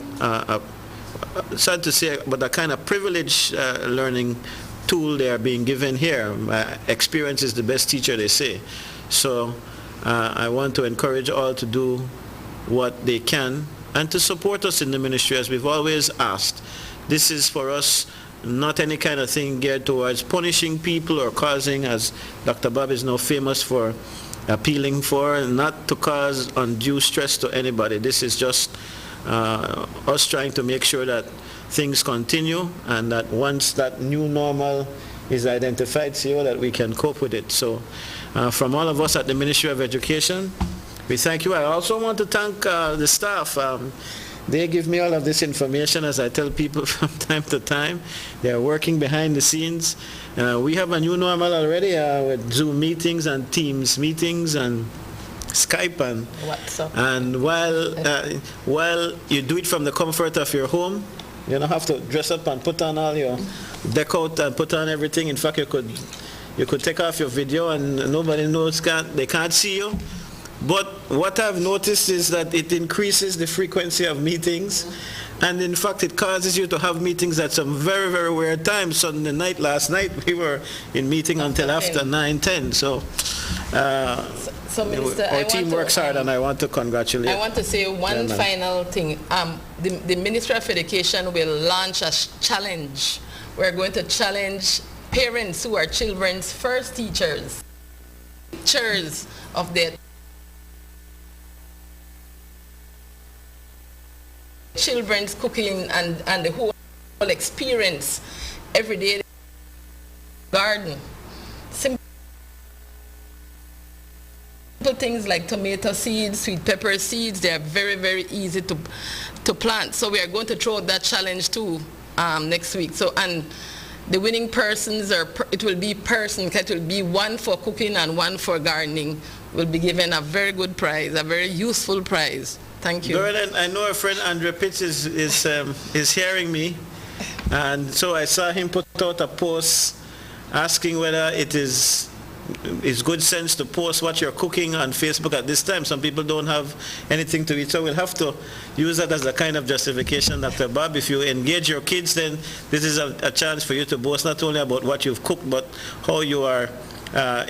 sad to say, but a kind of privileged learning tool they are being given here. Experience is the best teacher, they say. So I want to encourage all to do what they can and to support us in the ministry, as we've always asked. This is for us not any kind of thing geared towards punishing people or causing, as Dr. Bob is now famous for appealing for, not to cause undue stress to anybody. This is just us trying to make sure that things continue, and that once that new normal is identified, CEO, that we can cope with it. So from all of us at the Ministry of Education, we thank you. I also want to thank the staff. They give me all of this information, as I tell people from time to time. They are working behind the scenes. We have a new normal already with Zoom meetings and Teams meetings and Skype and WhatsApp. And while you do it from the comfort of your home, you don't have to dress up and put on all your deck out and put on everything. In fact, you could take off your video and nobody knows, they can't see you. But what I've noticed is that it increases the frequency of meetings, and in fact it causes you to have meetings at some very, very weird times. So on the night, last night, we were in meeting until after 9:10. So Minister, our team works hard, and I want to congratulate. I want to say one final thing. The Ministry of Education will launch a challenge. We're going to challenge parents who are children's first teachers, pictures of their children's cooking and the whole experience every day. Garden. Simple things like tomato seeds, sweet pepper seeds, they are very, very easy to plant. So we are going to throw out that challenge too next week. So, and the winning persons, it will be one for cooking and one for gardening, will be given a very good prize, a very useful prize. Thank you. Doran, I know our friend Andre Pitts is hearing me, and so I saw him put out a post asking whether it is good sense to post what you're cooking on Facebook at this time. Some people don't have anything to eat, so we'll have to use that as a kind of justification, Dr. Bob. If you engage your kids, then this is a chance for you to boast not only about what you've cooked, but how you are,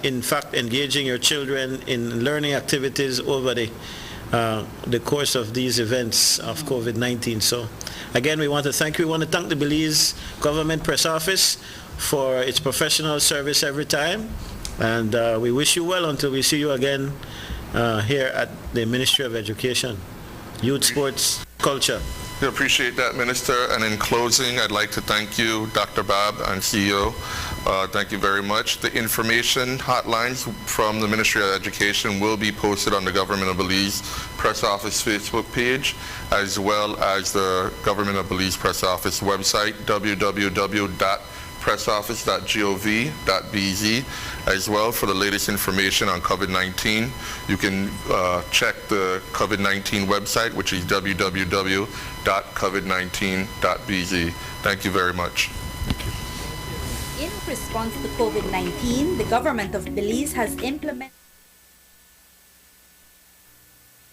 in fact, engaging your children in learning activities over the course of these events of COVID-19. So again, we want to thank you. We want to thank the Belize Government Press Office for its professional service every time, and we wish you well until we see you again here at the Ministry of Education, Youth, Sports, Culture. We appreciate that, Minister. And in closing, I'd like to thank you, Dr. Bob and CEO. Thank you very much. The information hotlines from the Ministry of Education will be posted on the Government of Belize Press Office Facebook page, as well as the Government of Belize Press Office website, www.pressoffice.gov.bz. As well, for the latest information on COVID-19, you can check the COVID-19 website, which is www.covid19.bz. Thank you very much. In response to COVID-19, the government of Belize has implemented